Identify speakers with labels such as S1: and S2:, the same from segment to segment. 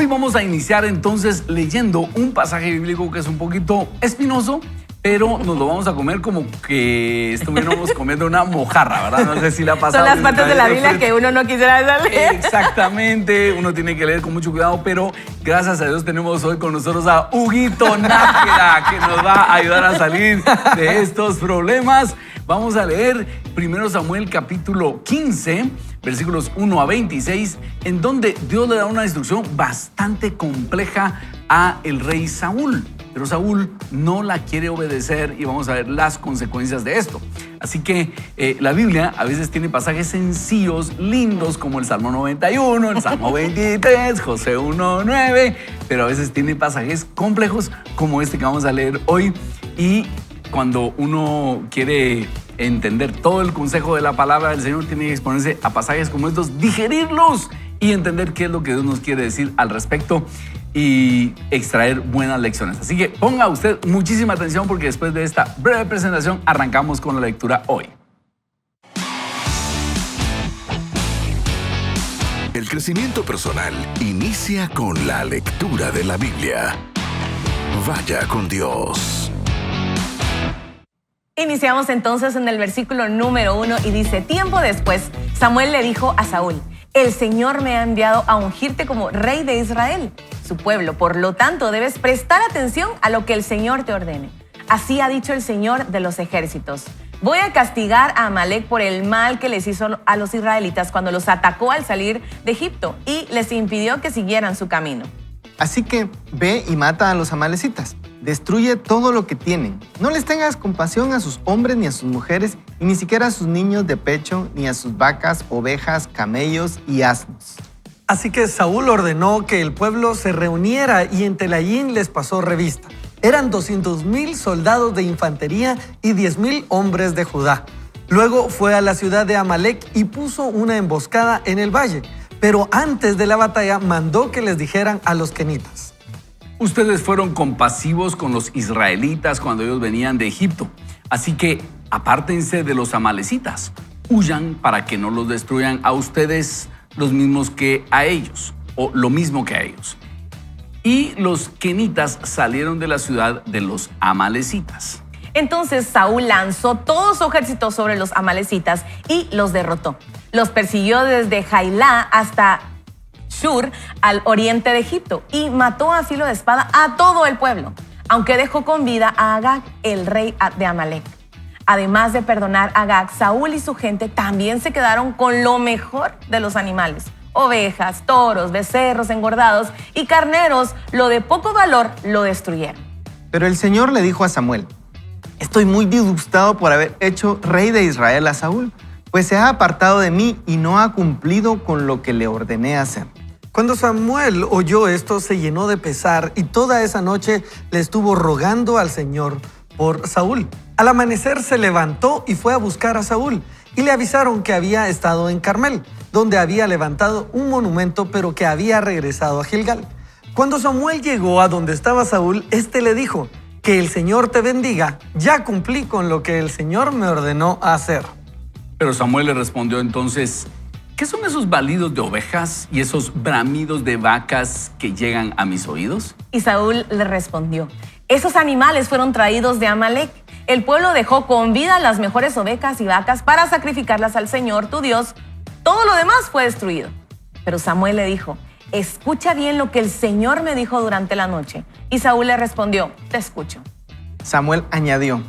S1: Hoy vamos a iniciar entonces leyendo un pasaje bíblico que es un poquito espinoso, pero nos lo vamos a comer como que estuviéramos comiendo una mojarra, ¿verdad? No sé si la ha pasado.
S2: Son las partes de la Biblia que uno no quisiera leer.
S1: Exactamente, uno tiene que leer con mucho cuidado, pero gracias a Dios tenemos hoy con nosotros a Huguito Nájera, que nos va a ayudar a salir de estos problemas. Vamos a leer 1 Samuel capítulo 15, versículos 1 a 26, en donde Dios le da una instrucción bastante compleja a el rey Saúl. Pero Saúl no la quiere obedecer y vamos a ver las consecuencias de esto. Así que la Biblia a veces tiene pasajes sencillos, lindos, como el Salmo 91, el Salmo 23, Josué 1:9, pero a veces tiene pasajes complejos como este que vamos a leer hoy. Y cuando uno quiere entender todo el consejo de la palabra del Señor, tiene que exponerse a pasajes como estos, digerirlos y entender qué es lo que Dios nos quiere decir al respecto y extraer buenas lecciones. Así que ponga usted muchísima atención porque después de esta breve presentación arrancamos con la lectura hoy.
S3: El crecimiento personal inicia con la lectura de la Biblia. Vaya con Dios.
S2: Iniciamos entonces en el versículo número 1 y dice: tiempo después, Samuel le dijo a Saúl: el Señor me ha enviado a ungirte como rey de Israel, su pueblo. Por lo tanto, debes prestar atención a lo que el Señor te ordene. Así ha dicho el Señor de los ejércitos: voy a castigar a Amalek por el mal que les hizo a los israelitas cuando los atacó al salir de Egipto y les impidió que siguieran su camino.
S4: Así que ve y mata a los amalecitas. Destruye todo lo que tienen. No les tengas compasión a sus hombres ni a sus mujeres, y ni siquiera a sus niños de pecho, ni a sus vacas, ovejas, camellos y asnos.
S5: Así que Saúl ordenó que el pueblo se reuniera y en Telayín les pasó revista. Eran 200,000 soldados de infantería y 10,000 hombres de Judá. Luego fue a la ciudad de Amalek y puso una emboscada en el valle. Pero antes de la batalla mandó que les dijeran a los kenitas:
S1: ustedes fueron compasivos con los israelitas cuando ellos venían de Egipto. Así que apártense de los amalecitas. Huyan para que no los destruyan a ustedes los mismos que a ellos, o lo mismo que a ellos. Y los kenitas salieron de la ciudad de los amalecitas.
S2: Entonces Saúl lanzó todo su ejército sobre los amalecitas y los derrotó. Los persiguió desde Jailá hasta Shur, al oriente de Egipto, y mató a filo de espada a todo el pueblo, aunque dejó con vida a Agag, el rey de Amalek. Además de perdonar a Agag, Saúl y su gente también se quedaron con lo mejor de los animales: ovejas, toros, becerros engordados y carneros. Lo de poco valor lo destruyeron.
S4: Pero el Señor le dijo a Samuel: estoy muy disgustado por haber hecho rey de Israel a Saúl, pues se ha apartado de mí y no ha cumplido con lo que le ordené hacer.
S5: Cuando Samuel oyó esto, se llenó de pesar y toda esa noche le estuvo rogando al Señor por Saúl. Al amanecer se levantó y fue a buscar a Saúl, y le avisaron que había estado en Carmel, donde había levantado un monumento, pero que había regresado a Gilgal. Cuando Samuel llegó a donde estaba Saúl, este le dijo: que el Señor te bendiga, ya cumplí con lo que el Señor me ordenó hacer.
S1: Pero Samuel le respondió entonces: ¿qué son esos balidos de ovejas y esos bramidos de vacas que llegan a mis oídos?
S2: Y Saúl le respondió: esos animales fueron traídos de Amalek. El pueblo dejó con vida las mejores ovejas y vacas para sacrificarlas al Señor, tu Dios. Todo lo demás fue destruido. Pero Samuel le dijo: escucha bien lo que el Señor me dijo durante la noche. Y Saúl le respondió: te escucho.
S4: Samuel añadió: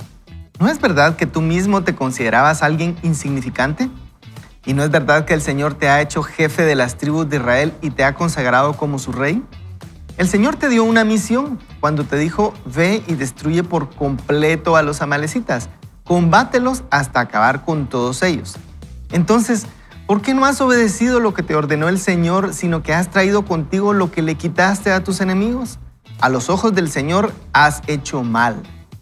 S4: ¿no es verdad que tú mismo te considerabas alguien insignificante? ¿Y no es verdad que el Señor te ha hecho jefe de las tribus de Israel y te ha consagrado como su rey? El Señor te dio una misión cuando te dijo: ve y destruye por completo a los amalecitas, combátelos hasta acabar con todos ellos. Entonces, ¿por qué no has obedecido lo que te ordenó el Señor, sino que has traído contigo lo que le quitaste a tus enemigos? A los ojos del Señor has hecho mal.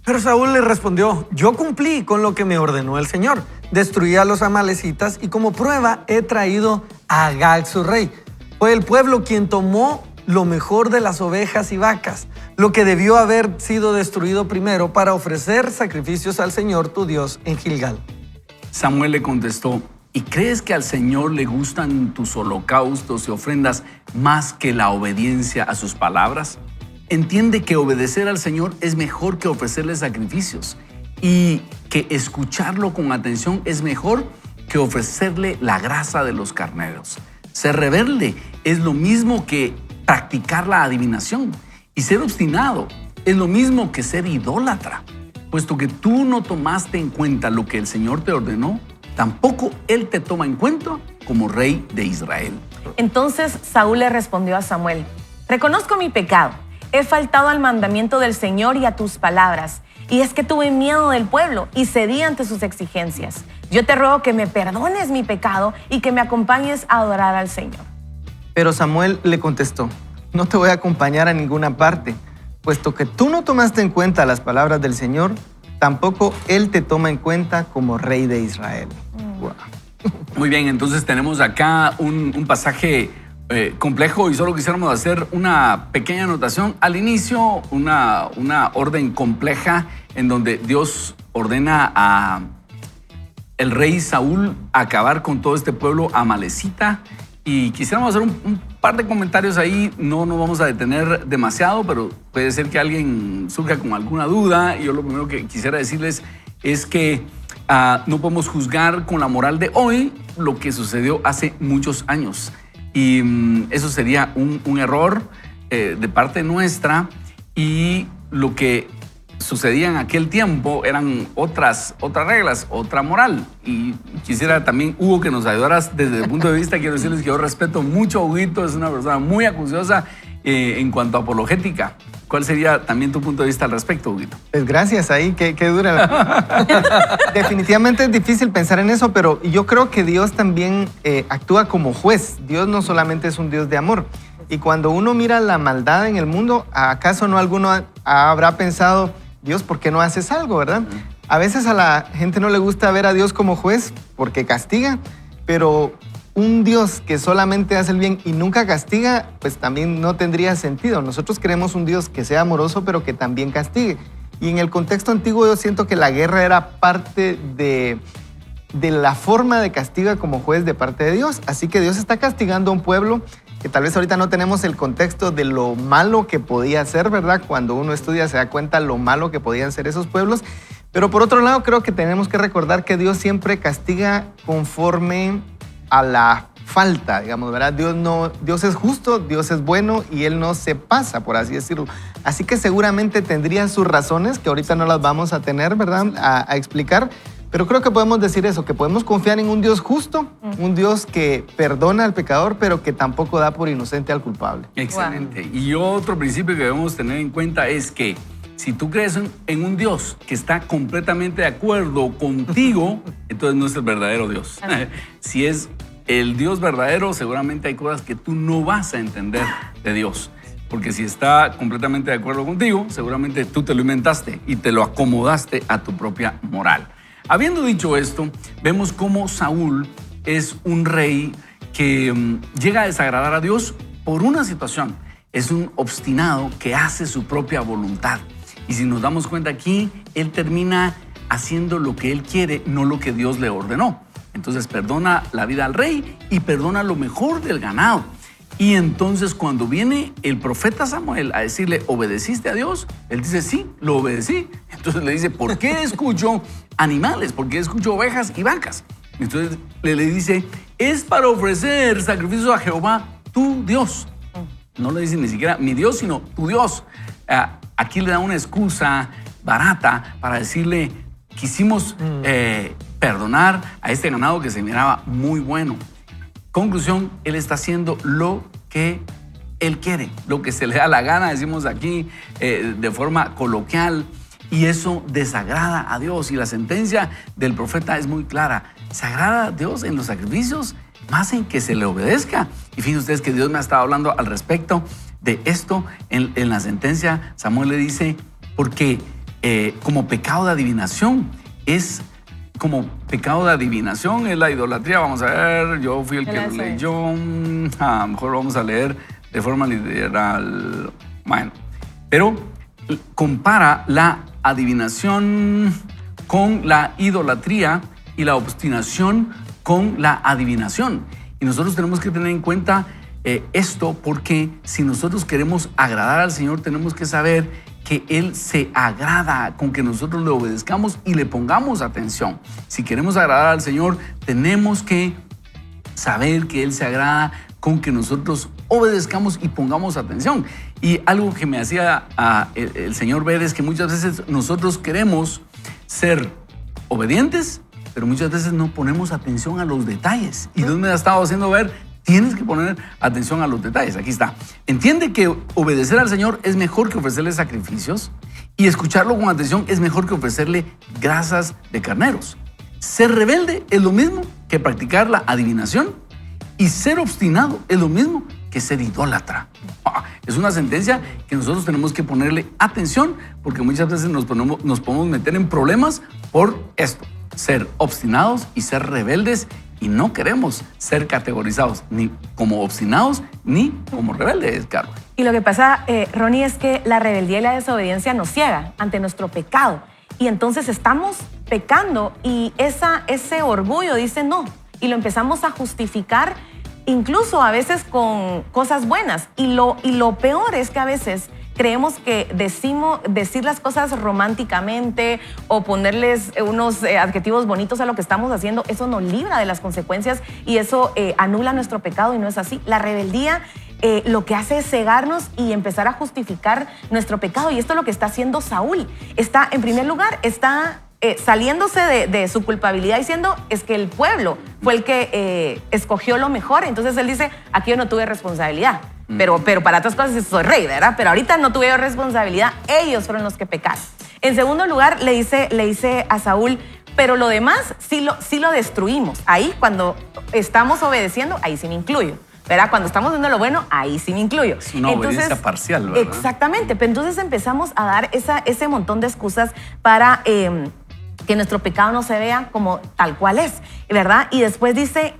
S5: Pero Saúl le respondió: yo cumplí con lo que me ordenó el Señor. Destruí a los amalecitas y como prueba he traído a Agag su rey. Fue el pueblo quien tomó lo mejor de las ovejas y vacas, lo que debió haber sido destruido primero para ofrecer sacrificios al Señor tu Dios en Gilgal.
S1: Samuel le contestó: ¿Y crees que al Señor le gustan tus holocaustos y ofrendas más que la obediencia a sus palabras? Entiende que obedecer al Señor es mejor que ofrecerle sacrificios y que escucharlo con atención es mejor que ofrecerle la grasa de los carneros. Ser rebelde es lo mismo que practicar la adivinación y ser obstinado es lo mismo que ser idólatra. Puesto que tú no tomaste en cuenta lo que el Señor te ordenó, tampoco Él te toma en cuenta como rey de Israel.
S2: Entonces Saúl le respondió a Samuel: reconozco mi pecado, he faltado al mandamiento del Señor y a tus palabras, y es que tuve miedo del pueblo y cedí ante sus exigencias. Yo te ruego que me perdones mi pecado y que me acompañes a adorar al Señor.
S4: Pero Samuel le contestó: no te voy a acompañar a ninguna parte, puesto que tú no tomaste en cuenta las palabras del Señor, tampoco Él te toma en cuenta como rey de Israel. Wow.
S1: Muy bien, entonces tenemos acá un pasaje complejo y solo quisiéramos hacer una pequeña anotación. Al inicio, una orden compleja en donde Dios ordena a el rey Saúl acabar con todo este pueblo amalecita. Y quisiéramos hacer un par de comentarios ahí, no nos vamos a detener demasiado, pero puede ser que alguien surja con alguna duda. Y yo lo primero que quisiera decirles es que no podemos juzgar con la moral de hoy lo que sucedió hace muchos años. Y eso sería un error de parte nuestra, y lo que sucedía en aquel tiempo eran otras reglas, otra moral. Y quisiera también, Hugo, que nos ayudaras desde el punto de vista. Quiero decirles que yo respeto mucho a Huguito, es una persona muy acuciosa en cuanto a apologética. ¿Cuál sería también tu punto de vista al respecto, Huguito?
S4: Pues gracias, ahí, qué dura. Definitivamente es difícil pensar en eso, pero yo creo que Dios también actúa como juez. Dios no solamente es un Dios de amor. Y cuando uno mira la maldad en el mundo, ¿acaso no alguno habrá pensado: Dios, ¿por qué no haces algo, verdad? A veces a la gente no le gusta ver a Dios como juez porque castiga, pero un Dios que solamente hace el bien y nunca castiga, pues también no tendría sentido. Nosotros queremos un Dios que sea amoroso, pero que también castigue. Y en el contexto antiguo yo siento que la guerra era parte de la forma de castigo como juez de parte de Dios. Así que Dios está castigando a un pueblo que tal vez ahorita no tenemos el contexto de lo malo que podía ser, ¿verdad? Cuando uno estudia se da cuenta lo malo que podían ser esos pueblos. Pero por otro lado, creo que tenemos que recordar que Dios siempre castiga conforme a la falta, digamos, ¿verdad? Dios es justo, Dios es bueno y Él no se pasa, por así decirlo. Así que seguramente tendría sus razones, que ahorita no las vamos a tener, ¿verdad? A explicar. Pero creo que podemos decir eso, que podemos confiar en un Dios justo, un Dios que perdona al pecador, pero que tampoco da por inocente al culpable.
S1: Excelente. Wow. Y otro principio que debemos tener en cuenta es que si tú crees en un Dios que está completamente de acuerdo contigo, entonces no es el verdadero Dios. Si es el Dios verdadero, seguramente hay cosas que tú no vas a entender de Dios. Porque si está completamente de acuerdo contigo, seguramente tú te lo inventaste y te lo acomodaste a tu propia moral. Habiendo dicho esto, vemos cómo Saúl es un rey que llega a desagradar a Dios por una situación. Es un obstinado que hace su propia voluntad. Y si nos damos cuenta aquí, él termina haciendo lo que él quiere, no lo que Dios le ordenó. Entonces perdona la vida al rey y perdona lo mejor del ganado. Y entonces cuando viene el profeta Samuel a decirle: ¿obedeciste a Dios? Él dice: sí, lo obedecí. Entonces le dice: ¿por qué escucho animales? ¿Por qué escucho ovejas y vacas? Entonces le dice: es para ofrecer sacrificios a Jehová, tu Dios. No le dice ni siquiera mi Dios, sino tu Dios. Aquí le da una excusa barata para decirle: quisimos perdonar a este ganado que se miraba muy bueno. Conclusión, él está haciendo lo que él quiere, lo que se le da la gana, decimos aquí de forma coloquial, y eso desagrada a Dios. Y la sentencia del profeta es muy clara: ¿se agrada a Dios en los sacrificios? Más en que se le obedezca. Y fíjense ustedes que Dios me ha estado hablando al respecto de esto. En la sentencia, Samuel le dice: porque como pecado de adivinación es... Como pecado de adivinación es la idolatría. Vamos a ver, yo fui el que lo leyó. A lo mejor vamos a leer de forma literal. Bueno, pero compara la adivinación con la idolatría y la obstinación con la adivinación. Y nosotros tenemos que tener en cuenta esto, porque si nosotros queremos agradar al Señor, tenemos que saber que Él se agrada con que nosotros le obedezcamos y le pongamos atención. Si queremos agradar al Señor, tenemos que saber que Él se agrada con que nosotros obedezcamos y pongamos atención. Y algo que me hacía el Señor ver es que muchas veces nosotros queremos ser obedientes, pero muchas veces no ponemos atención a los detalles. Y Dios me ha estado haciendo ver, tienes que poner atención a los detalles. Aquí está. Entiende que obedecer al Señor es mejor que ofrecerle sacrificios, y escucharlo con atención es mejor que ofrecerle grasas de carneros. Ser rebelde es lo mismo que practicar la adivinación, y ser obstinado es lo mismo que ser idólatra. Es una sentencia que nosotros tenemos que ponerle atención, porque muchas veces nos podemos meter en problemas por esto: ser obstinados y ser rebeldes, y no queremos ser categorizados ni como obstinados ni como rebeldes, Carlos.
S2: Y lo que pasa, Ronnie, es que la rebeldía y la desobediencia nos ciega ante nuestro pecado. Y entonces estamos pecando y ese orgullo dice no. Y lo empezamos a justificar incluso a veces con cosas buenas. Y lo peor es que a veces creemos que decir las cosas románticamente o ponerles unos adjetivos bonitos a lo que estamos haciendo, eso nos libra de las consecuencias y eso anula nuestro pecado, y no es así. La rebeldía lo que hace es cegarnos y empezar a justificar nuestro pecado, y esto es lo que está haciendo Saúl. En primer lugar, está saliéndose de su culpabilidad, diciendo es que el pueblo fue el que escogió lo mejor. Entonces él dice, aquí yo no tuve responsabilidad, pero para otras cosas soy rey, ¿verdad? Pero ahorita no tuve responsabilidad, ellos fueron los que pecaron. En segundo lugar, le dice a Saúl, pero lo demás sí lo destruimos. Ahí, cuando estamos obedeciendo, ahí sí me incluyo, ¿verdad? Cuando estamos haciendo lo bueno, ahí sí me incluyo.
S1: Es una obediencia parcial, ¿verdad?
S2: Exactamente, pero entonces empezamos a dar ese montón de excusas para que nuestro pecado no se vea como tal cual es, ¿verdad? Y después dice,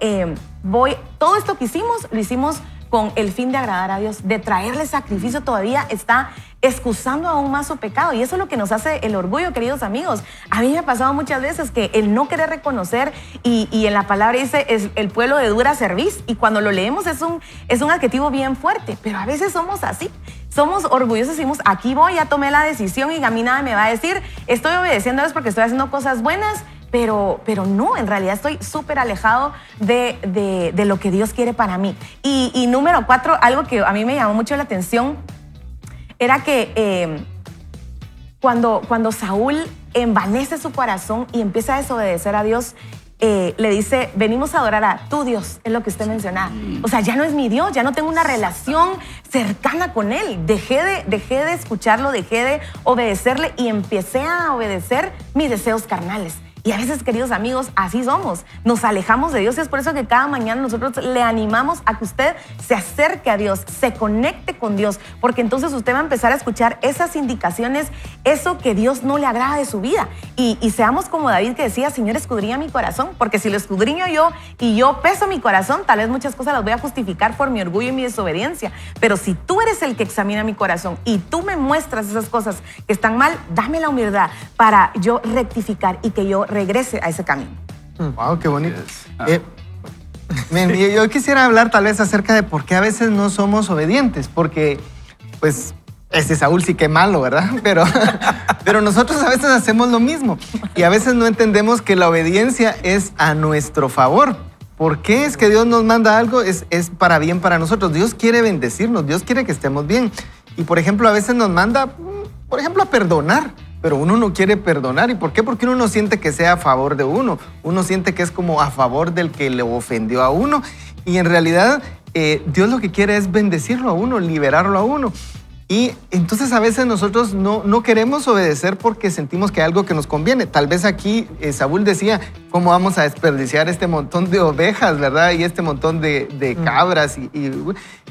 S2: todo esto que hicimos, lo hicimos con el fin de agradar a Dios, de traerle sacrificio. Todavía está excusando aún más su pecado, y eso es lo que nos hace el orgullo, queridos amigos. A mí me ha pasado muchas veces que el no querer reconocer, y en la palabra dice, es el pueblo de dura cerviz, y cuando lo leemos es un adjetivo bien fuerte, pero a veces somos así. Somos orgullosos, decimos, aquí voy, ya tomé la decisión y a mí nada me va a decir, estoy obedeciendo a Dios porque estoy haciendo cosas buenas, pero no, en realidad estoy súper alejado de lo que Dios quiere para mí. Y número 4, algo que a mí me llamó mucho la atención, era que cuando Saúl envanece su corazón y empieza a desobedecer a Dios, le dice, venimos a adorar a tu Dios, es lo que usted mencionaba. O sea, ya no es mi Dios, ya no tengo una relación cercana con Él. Dejé de escucharlo, dejé de obedecerle y empecé a obedecer mis deseos carnales. Y a veces, queridos amigos, así somos. Nos alejamos de Dios, y es por eso que cada mañana nosotros le animamos a que usted se acerque a Dios, se conecte con Dios, porque entonces usted va a empezar a escuchar esas indicaciones, eso que Dios no le agrada de su vida. Y seamos como David, que decía, Señor, escudriña mi corazón, porque si lo escudriño yo y yo peso mi corazón, tal vez muchas cosas las voy a justificar por mi orgullo y mi desobediencia. Pero si tú eres el que examina mi corazón y tú me muestras esas cosas que están mal, dame la humildad para yo rectificar y que yo regrese a ese camino.
S4: Wow, qué bonito. Yo quisiera hablar tal vez acerca de por qué a veces no somos obedientes, porque pues Saúl sí que malo, ¿verdad? Pero nosotros a veces hacemos lo mismo y a veces no entendemos que la obediencia es a nuestro favor. ¿Por qué es que Dios nos manda algo? Es para bien para nosotros. Dios quiere bendecirnos, Dios quiere que estemos bien. Y por ejemplo, a veces nos manda, por ejemplo, a perdonar. Pero uno no quiere perdonar. ¿Y por qué? Porque uno no siente que sea a favor de uno. Uno siente que es como a favor del que le ofendió a uno. Y en realidad, Dios lo que quiere es bendecirlo a uno, liberarlo a uno. Y entonces a veces nosotros no queremos obedecer porque sentimos que hay algo que nos conviene. Tal vez aquí Saúl decía, ¿cómo vamos a desperdiciar este montón de ovejas, verdad? Y este montón de cabras.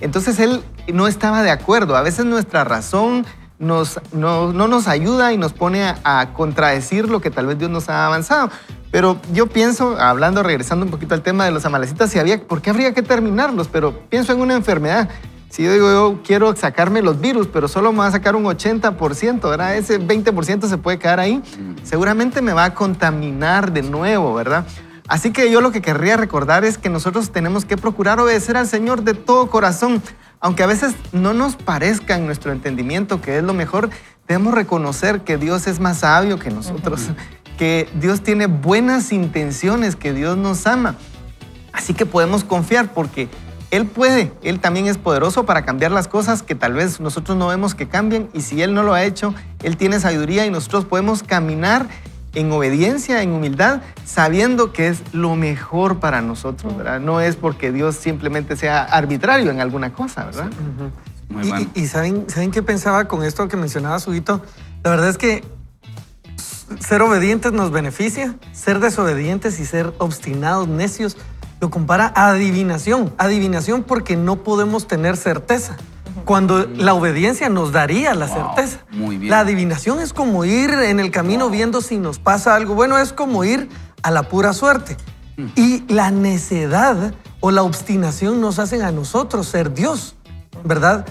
S4: Entonces él no estaba de acuerdo. A veces nuestra razón no nos ayuda y nos pone a contradecir lo que tal vez Dios nos ha avanzado. Pero yo pienso, regresando un poquito al tema de los amalecitas, ¿por qué habría que terminarlos? Pero pienso en una enfermedad. Si yo digo, yo quiero sacarme los virus, pero solo me va a sacar un 80%, ¿verdad? Ese 20% se puede quedar ahí. Seguramente me va a contaminar de nuevo, ¿verdad? Así que yo lo que querría recordar es que nosotros tenemos que procurar obedecer al Señor de todo corazón. Aunque a veces no nos parezca en nuestro entendimiento que es lo mejor, debemos reconocer que Dios es más sabio que nosotros, que Dios tiene buenas intenciones, que Dios nos ama. Así que podemos confiar porque Él puede, Él también es poderoso para cambiar las cosas que tal vez nosotros no vemos que cambien, y si Él no lo ha hecho, Él tiene sabiduría y nosotros podemos caminar en obediencia, en humildad, sabiendo que es lo mejor para nosotros, ¿verdad? No es porque Dios simplemente sea arbitrario en alguna cosa, ¿verdad?
S1: Muy bueno.
S5: Y ¿saben qué pensaba con esto que mencionaba Huguito? La verdad es que ser obedientes nos beneficia, ser desobedientes y ser obstinados, necios, lo compara a adivinación. Adivinación porque no podemos tener certeza, cuando la obediencia nos daría la certeza.
S1: Muy bien.
S5: La adivinación es como ir en el camino viendo si nos pasa algo. Bueno, es como ir a la pura suerte. Y la necedad o la obstinación nos hacen a nosotros ser Dios, ¿verdad?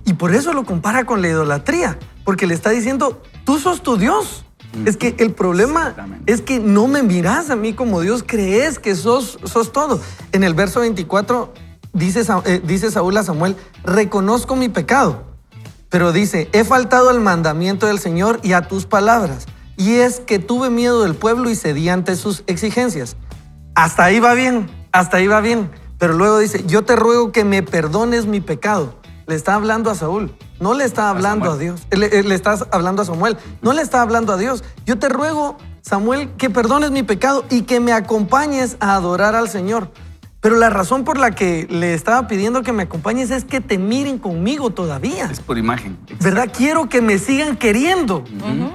S5: Y por eso lo compara con la idolatría, porque le está diciendo, tú sos tu Dios. Es que el problema es que no me mirás a mí como Dios, crees que sos todo. En el verso 24 dice Saúl a Samuel, reconozco mi pecado, pero dice, he faltado al mandamiento del Señor y a tus palabras, y es que tuve miedo del pueblo y cedí ante sus exigencias. Hasta ahí va bien, pero luego dice, yo te ruego que me perdones mi pecado. Le está hablando a Saúl, no le está hablando a Dios. Le estás hablando a Samuel, no le está hablando a Dios. Yo te ruego, Samuel, que perdones mi pecado y que me acompañes a adorar al Señor. Pero la razón por la que le estaba pidiendo que me acompañes es que te miren conmigo todavía.
S1: Es por imagen.
S5: ¿Verdad? Quiero que me sigan queriendo.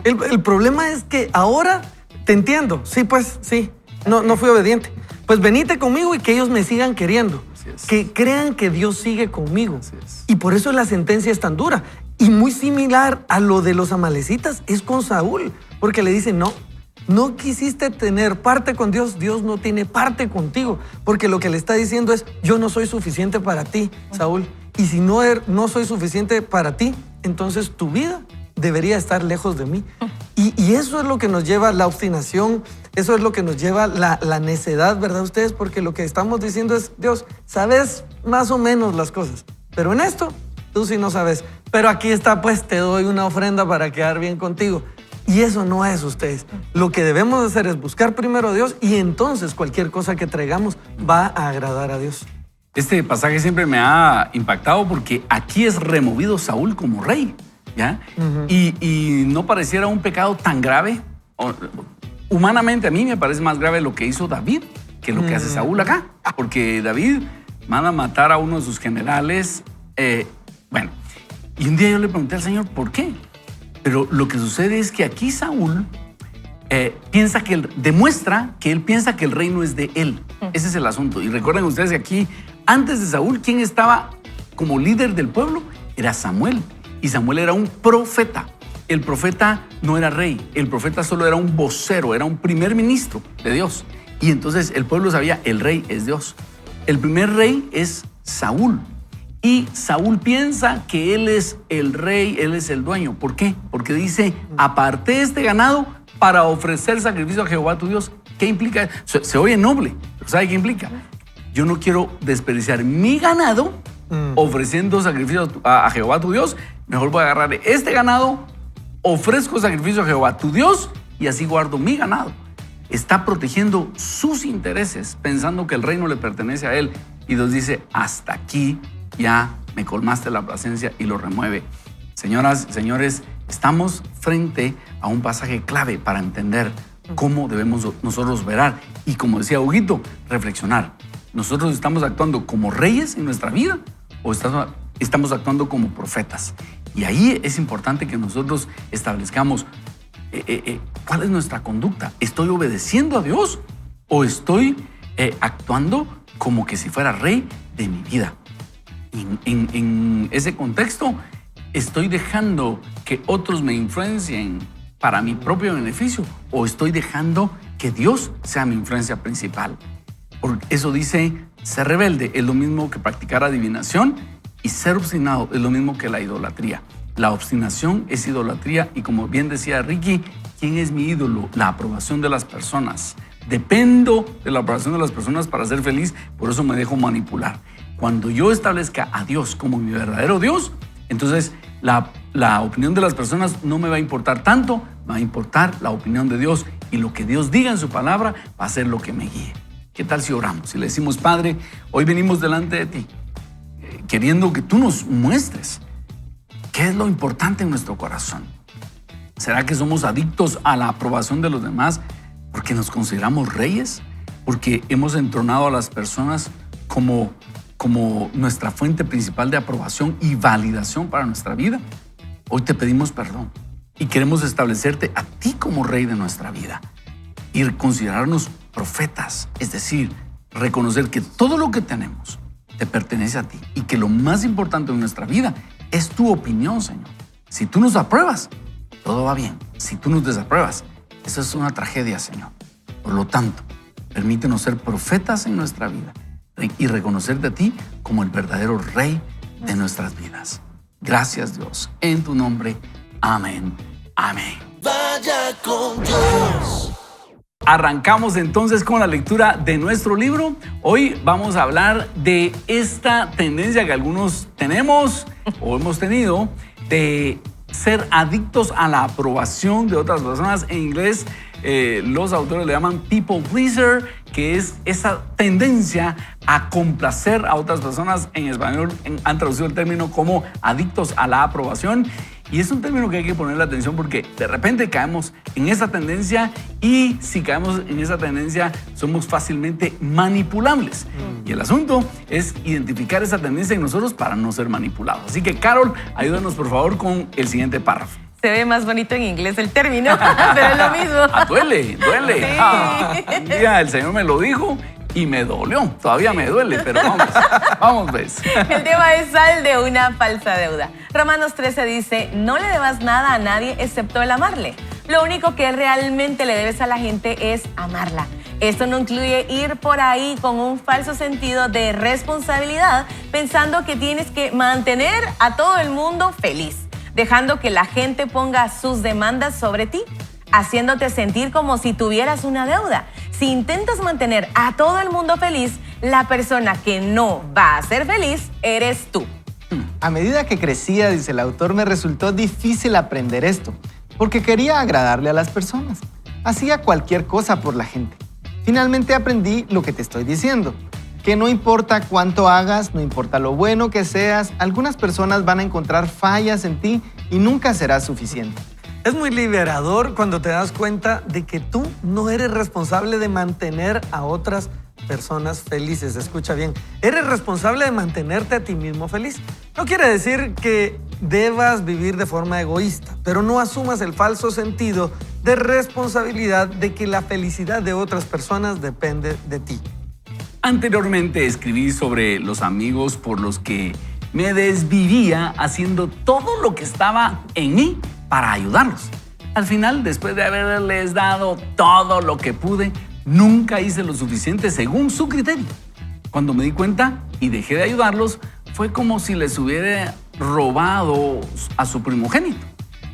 S5: El problema es que ahora te entiendo. Sí, pues, sí. No fui obediente. Pues venite conmigo y que ellos me sigan queriendo. Que crean que Dios sigue conmigo. Y por eso la sentencia es tan dura. Y muy similar a lo de los amalecitas es con Saúl. Porque le dice, no quisiste tener parte con Dios, Dios no tiene parte contigo, porque lo que le está diciendo es, yo no soy suficiente para ti, Saúl, y si no soy suficiente para ti, entonces tu vida debería estar lejos de mí. Y eso es lo que nos lleva la obstinación, eso es lo que nos lleva la necedad, ¿verdad ustedes? Porque lo que estamos diciendo es, Dios, sabes más o menos las cosas, pero en esto tú sí no sabes, pero aquí está, pues te doy una ofrenda para quedar bien contigo. Y eso no es ustedes. Lo que debemos hacer es buscar primero a Dios y entonces cualquier cosa que traigamos va a agradar a Dios.
S1: Este pasaje siempre me ha impactado porque aquí es removido Saúl como rey, ¿ya? Y no pareciera un pecado tan grave. Humanamente a mí me parece más grave lo que hizo David que lo que hace Saúl acá. Porque David manda a matar a uno de sus generales. Y un día yo le pregunté al Señor, ¿por qué? Pero lo que sucede es que aquí Saúl demuestra que él piensa que el reino es de él. Ese es el asunto. Y recuerden ustedes que aquí, antes de Saúl, ¿quién estaba como líder del pueblo? Era Samuel. Y Samuel era un profeta. El profeta no era rey. El profeta solo era un vocero, era un primer ministro de Dios. Y entonces el pueblo sabía, el rey es Dios. El primer rey es Saúl. Y Saúl piensa que él es el rey, él es el dueño. ¿Por qué? Porque dice, aparté este ganado para ofrecer sacrificio a Jehová tu Dios. ¿Qué implica? Se oye noble, pero ¿sabe qué implica? Yo no quiero desperdiciar mi ganado ofreciendo sacrificios a Jehová tu Dios. Mejor voy a agarrar este ganado, ofrezco sacrificio a Jehová tu Dios y así guardo mi ganado. Está protegiendo sus intereses, pensando que el reino le pertenece a él. Y Dios dice, hasta aquí ya me colmaste la placencia, y lo remueve. Señoras, señores, estamos frente a un pasaje clave para entender cómo debemos nosotros verar y, como decía Huguito, reflexionar. ¿Nosotros estamos actuando como reyes en nuestra vida o estamos actuando como profetas? Y ahí es importante que nosotros establezcamos cuál es nuestra conducta. ¿Estoy obedeciendo a Dios o estoy actuando como que si fuera rey de mi vida? En ese contexto, ¿estoy dejando que otros me influencien para mi propio beneficio o estoy dejando que Dios sea mi influencia principal? Porque eso dice, ser rebelde es lo mismo que practicar adivinación y ser obstinado es lo mismo que la idolatría. La obstinación es idolatría y, como bien decía Ricky, ¿quién es mi ídolo? La aprobación de las personas. Dependo de la aprobación de las personas para ser feliz, por eso me dejo manipular. Cuando yo establezca a Dios como mi verdadero Dios, entonces la opinión de las personas no me va a importar tanto, me va a importar la opinión de Dios, y lo que Dios diga en su palabra va a ser lo que me guíe. ¿Qué tal si oramos? Si le decimos: Padre, hoy venimos delante de ti, queriendo que tú nos muestres qué es lo importante en nuestro corazón. ¿Será que somos adictos a la aprobación de los demás porque nos consideramos reyes? ¿Porque hemos entronado a las personas como nuestra fuente principal de aprobación y validación para nuestra vida? Hoy te pedimos perdón y queremos establecerte a ti como rey de nuestra vida y considerarnos profetas, es decir, reconocer que todo lo que tenemos te pertenece a ti y que lo más importante en nuestra vida es tu opinión, Señor. Si tú nos apruebas, todo va bien. Si tú nos desapruebas, eso es una tragedia, Señor. Por lo tanto, permítenos ser profetas en nuestra vida y reconocerte a ti como el verdadero Rey de nuestras vidas. Gracias, Dios. En tu nombre, amén. Amén.
S3: Vaya con Dios.
S1: Arrancamos entonces con la lectura de nuestro libro. Hoy vamos a hablar de esta tendencia que algunos tenemos o hemos tenido de ser adictos a la aprobación de otras personas. En inglés, los autores le llaman people pleaser, que es esa tendencia a complacer a otras personas. En español han traducido el término como adictos a la aprobación. Y es un término que hay que ponerle atención porque de repente caemos en esa tendencia, y si caemos en esa tendencia somos fácilmente manipulables. Y el asunto es identificar esa tendencia en nosotros para no ser manipulados. Así que, Carol, ayúdanos por favor con el siguiente párrafo.
S2: Se ve más bonito en inglés el término, pero es lo mismo.
S1: Duele.
S2: Sí.
S1: Un día el Señor me lo dijo y me dolió. Todavía me duele, pero vamos pues.
S2: El tema es: sal de una falsa deuda. Romanos 13 dice: no le debas nada a nadie excepto el amarle. Lo único que realmente le debes a la gente es amarla. Esto no incluye ir por ahí con un falso sentido de responsabilidad, pensando que tienes que mantener a todo el mundo feliz, dejando que la gente ponga sus demandas sobre ti, haciéndote sentir como si tuvieras una deuda. Si intentas mantener a todo el mundo feliz, la persona que no va a ser feliz eres tú.
S4: A medida que crecía, dice el autor, me resultó difícil aprender esto, porque quería agradarle a las personas. Hacía cualquier cosa por la gente. Finalmente aprendí lo que te estoy diciendo, que no importa cuánto hagas, no importa lo bueno que seas, algunas personas van a encontrar fallas en ti y nunca será suficiente.
S5: Es muy liberador cuando te das cuenta de que tú no eres responsable de mantener a otras personas felices. Escucha bien, eres responsable de mantenerte a ti mismo feliz. No quiere decir que debas vivir de forma egoísta, pero no asumas el falso sentido de responsabilidad de que la felicidad de otras personas depende de ti.
S1: Anteriormente escribí sobre los amigos por los que me desvivía haciendo todo lo que estaba en mí para ayudarlos. Al final, después de haberles dado todo lo que pude, nunca hice lo suficiente según su criterio. Cuando me di cuenta y dejé de ayudarlos, fue como si les hubiera robado a su primogénito.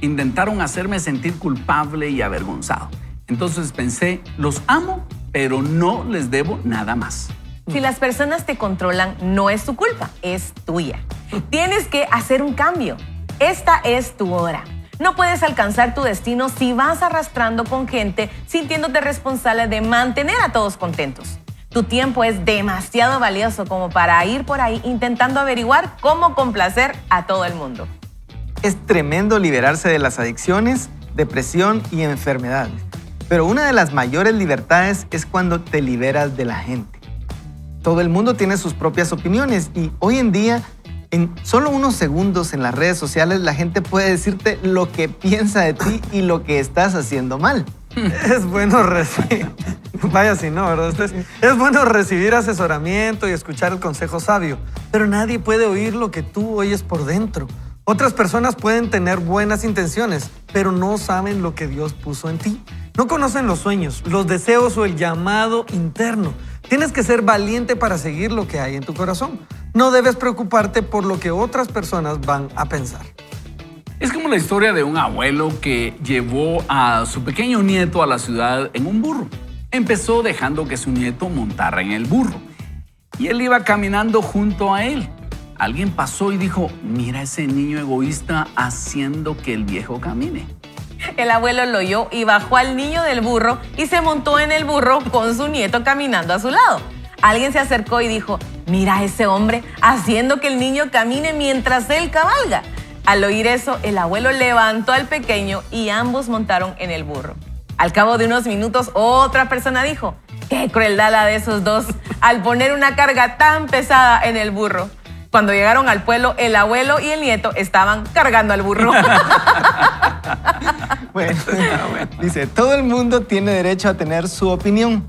S1: Intentaron hacerme sentir culpable y avergonzado. Entonces pensé: los amo, pero no les debo nada más.
S2: Si las personas te controlan, no es tu culpa, es tuya. Tienes que hacer un cambio. Esta es tu hora. No puedes alcanzar tu destino si vas arrastrando con gente sintiéndote responsable de mantener a todos contentos. Tu tiempo es demasiado valioso como para ir por ahí intentando averiguar cómo complacer a todo el mundo.
S4: Es tremendo liberarse de las adicciones, depresión y enfermedades. Pero una de las mayores libertades es cuando te liberas de la gente. Todo el mundo tiene sus propias opiniones y hoy en día, en solo unos segundos en las redes sociales, la gente puede decirte lo que piensa de ti y lo que estás haciendo mal.
S5: Es bueno recibir, vaya si no, ¿verdad? Es bueno recibir asesoramiento y escuchar el consejo sabio, pero nadie puede oír lo que tú oyes por dentro. Otras personas pueden tener buenas intenciones, pero no saben lo que Dios puso en ti. No conocen los sueños, los deseos o el llamado interno. Tienes que ser valiente para seguir lo que hay en tu corazón. No debes preocuparte por lo que otras personas van a pensar.
S1: Es como la historia de un abuelo que llevó a su pequeño nieto a la ciudad en un burro. Empezó dejando que su nieto montara en el burro y él iba caminando junto a él. Alguien pasó y dijo, mira ese niño egoísta haciendo que el viejo camine.
S2: El abuelo lo oyó y bajó al niño del burro y se montó en el burro con su nieto caminando a su lado. Alguien se acercó y dijo, mira a ese hombre haciendo que el niño camine mientras él cabalga. Al oír eso, el abuelo levantó al pequeño y ambos montaron en el burro. Al cabo de unos minutos, otra persona dijo, qué crueldad la de esos dos al poner una carga tan pesada en el burro. Cuando llegaron al pueblo, el abuelo y el nieto estaban cargando al burro.
S4: Bueno, dice, todo el mundo tiene derecho a tener su opinión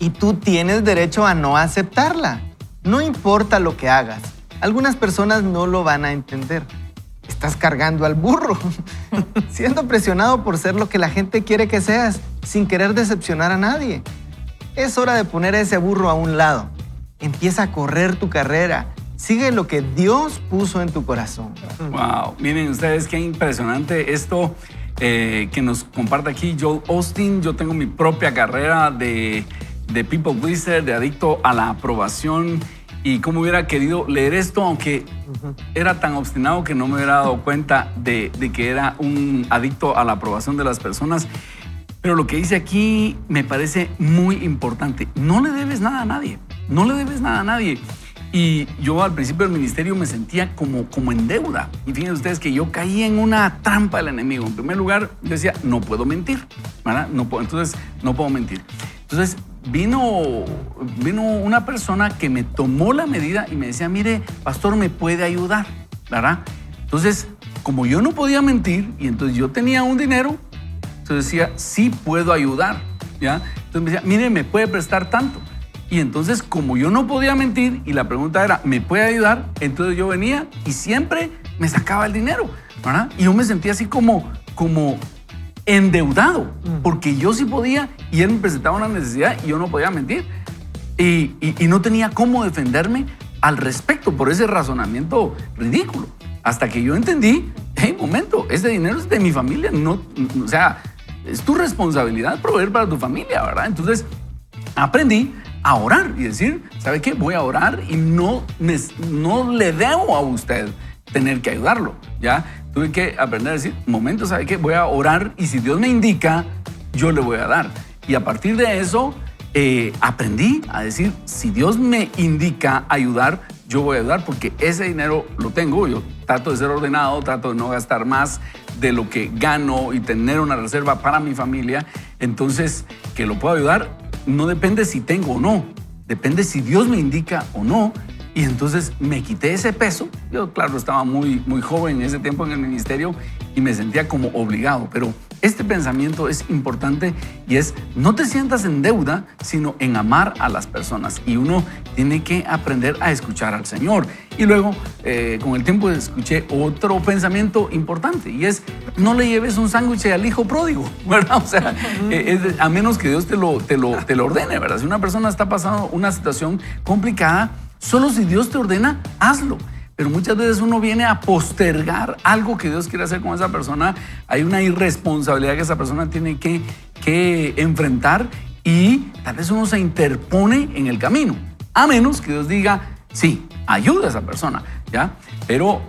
S4: y tú tienes derecho a no aceptarla. No importa lo que hagas. Algunas personas no lo van a entender. Estás cargando al burro, siendo presionado por ser lo que la gente quiere que seas, sin querer decepcionar a nadie. Es hora de poner a ese burro a un lado. Empieza a correr tu carrera. Sigue lo que Dios puso en tu corazón.
S1: Wow, miren ustedes qué impresionante esto que nos comparte aquí Joel Osteen. Yo tengo mi propia carrera de people pleaser, de adicto a la aprobación. Y cómo hubiera querido leer esto, aunque era tan obstinado que no me hubiera dado cuenta de que era un adicto a la aprobación de las personas. Pero lo que dice aquí me parece muy importante. No le debes nada a nadie. No le debes nada a nadie. Y yo al principio del ministerio me sentía como en deuda. Y fíjense ustedes que yo caí en una trampa del enemigo. En primer lugar, yo decía, no puedo mentir, ¿verdad? Entonces, no puedo mentir. Entonces, vino una persona que me tomó la medida y me decía, mire, pastor, ¿me puede ayudar? ¿Verdad? Entonces, como yo no podía mentir y entonces yo tenía un dinero, entonces decía, sí puedo ayudar, ¿ya? Entonces me decía, mire, ¿me puede prestar tanto? Y entonces, como yo no podía mentir y la pregunta era, ¿me puede ayudar? Entonces yo venía y siempre me sacaba el dinero, ¿verdad? Y yo me sentía así como endeudado, porque yo sí podía y él me presentaba una necesidad y yo no podía mentir. Y no tenía cómo defenderme al respecto por ese razonamiento ridículo. Hasta que yo entendí, hey, momento, este dinero es de mi familia, o sea, es tu responsabilidad proveer para tu familia, ¿verdad? Entonces aprendí a orar y decir, ¿sabe qué? Voy a orar y no le debo a usted tener que ayudarlo, ¿ya? Tuve que aprender a decir, momento, ¿sabe qué? Voy a orar y si Dios me indica, yo le voy a dar. Y a partir de eso, aprendí a decir, si Dios me indica ayudar, yo voy a ayudar porque ese dinero lo tengo. Yo trato de ser ordenado, trato de no gastar más de lo que gano y tener una reserva para mi familia. Entonces, que lo puedo ayudar no depende si tengo o no, depende si Dios me indica o no. Y entonces me quité ese peso. Yo, claro, estaba muy joven en ese tiempo en el ministerio y me sentía como obligado. Pero este pensamiento es importante y es, no te sientas en deuda, sino en amar a las personas. Y uno tiene que aprender a escuchar al Señor. Y luego, con el tiempo, escuché otro pensamiento importante y es, no le lleves un sándwich al hijo pródigo, ¿verdad? O sea, a menos que Dios te lo ordene, ¿verdad? Si una persona está pasando una situación complicada, solo si Dios te ordena, hazlo. Pero muchas veces uno viene a postergar algo que Dios quiere hacer con esa persona. Hay una irresponsabilidad que esa persona tiene que enfrentar y tal vez uno se interpone en el camino. A menos que Dios diga, sí, ayuda a esa persona, ¿ya? Pero,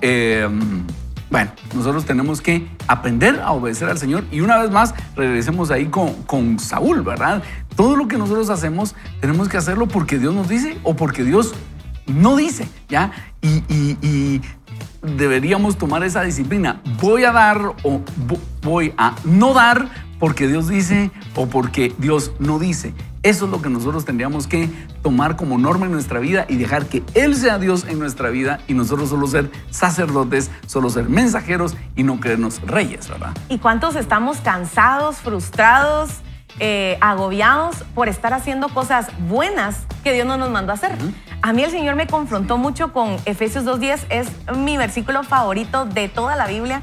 S1: bueno, nosotros tenemos que aprender a obedecer al Señor. Y una vez más, regresemos ahí con Saúl, ¿verdad? Todo lo que nosotros hacemos, tenemos que hacerlo porque Dios nos dice o porque Dios no dice, ¿ya? Y deberíamos tomar esa disciplina. Voy a dar o voy a no dar porque Dios dice o porque Dios no dice. Eso es lo que nosotros tendríamos que tomar como norma en nuestra vida y dejar que Él sea Dios en nuestra vida y nosotros solo ser sacerdotes, solo ser mensajeros y no creernos reyes, ¿verdad?
S2: ¿Y cuántos estamos cansados, frustrados, agobiados por estar haciendo cosas buenas que Dios no nos mandó a hacer? A mí el Señor me confrontó mucho con Efesios 2:10, es mi versículo favorito de toda la Biblia,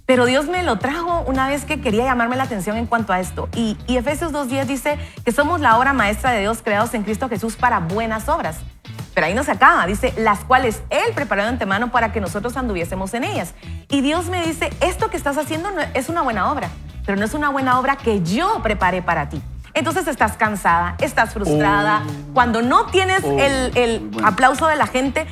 S2: pero Dios me lo trajo una vez que quería llamarme la atención en cuanto a esto. Y Efesios 2:10 dice que somos la obra maestra de Dios creados en Cristo Jesús para buenas obras. Pero ahí no se acaba, dice, las cuales Él preparó de antemano para que nosotros anduviésemos en ellas. Y Dios me dice, esto que estás haciendo es una buena obra, pero no es una buena obra que yo preparé para ti. entonces estás cansada, estás frustrada. Cuando no tienes el
S1: bueno.
S2: aplauso de la gente,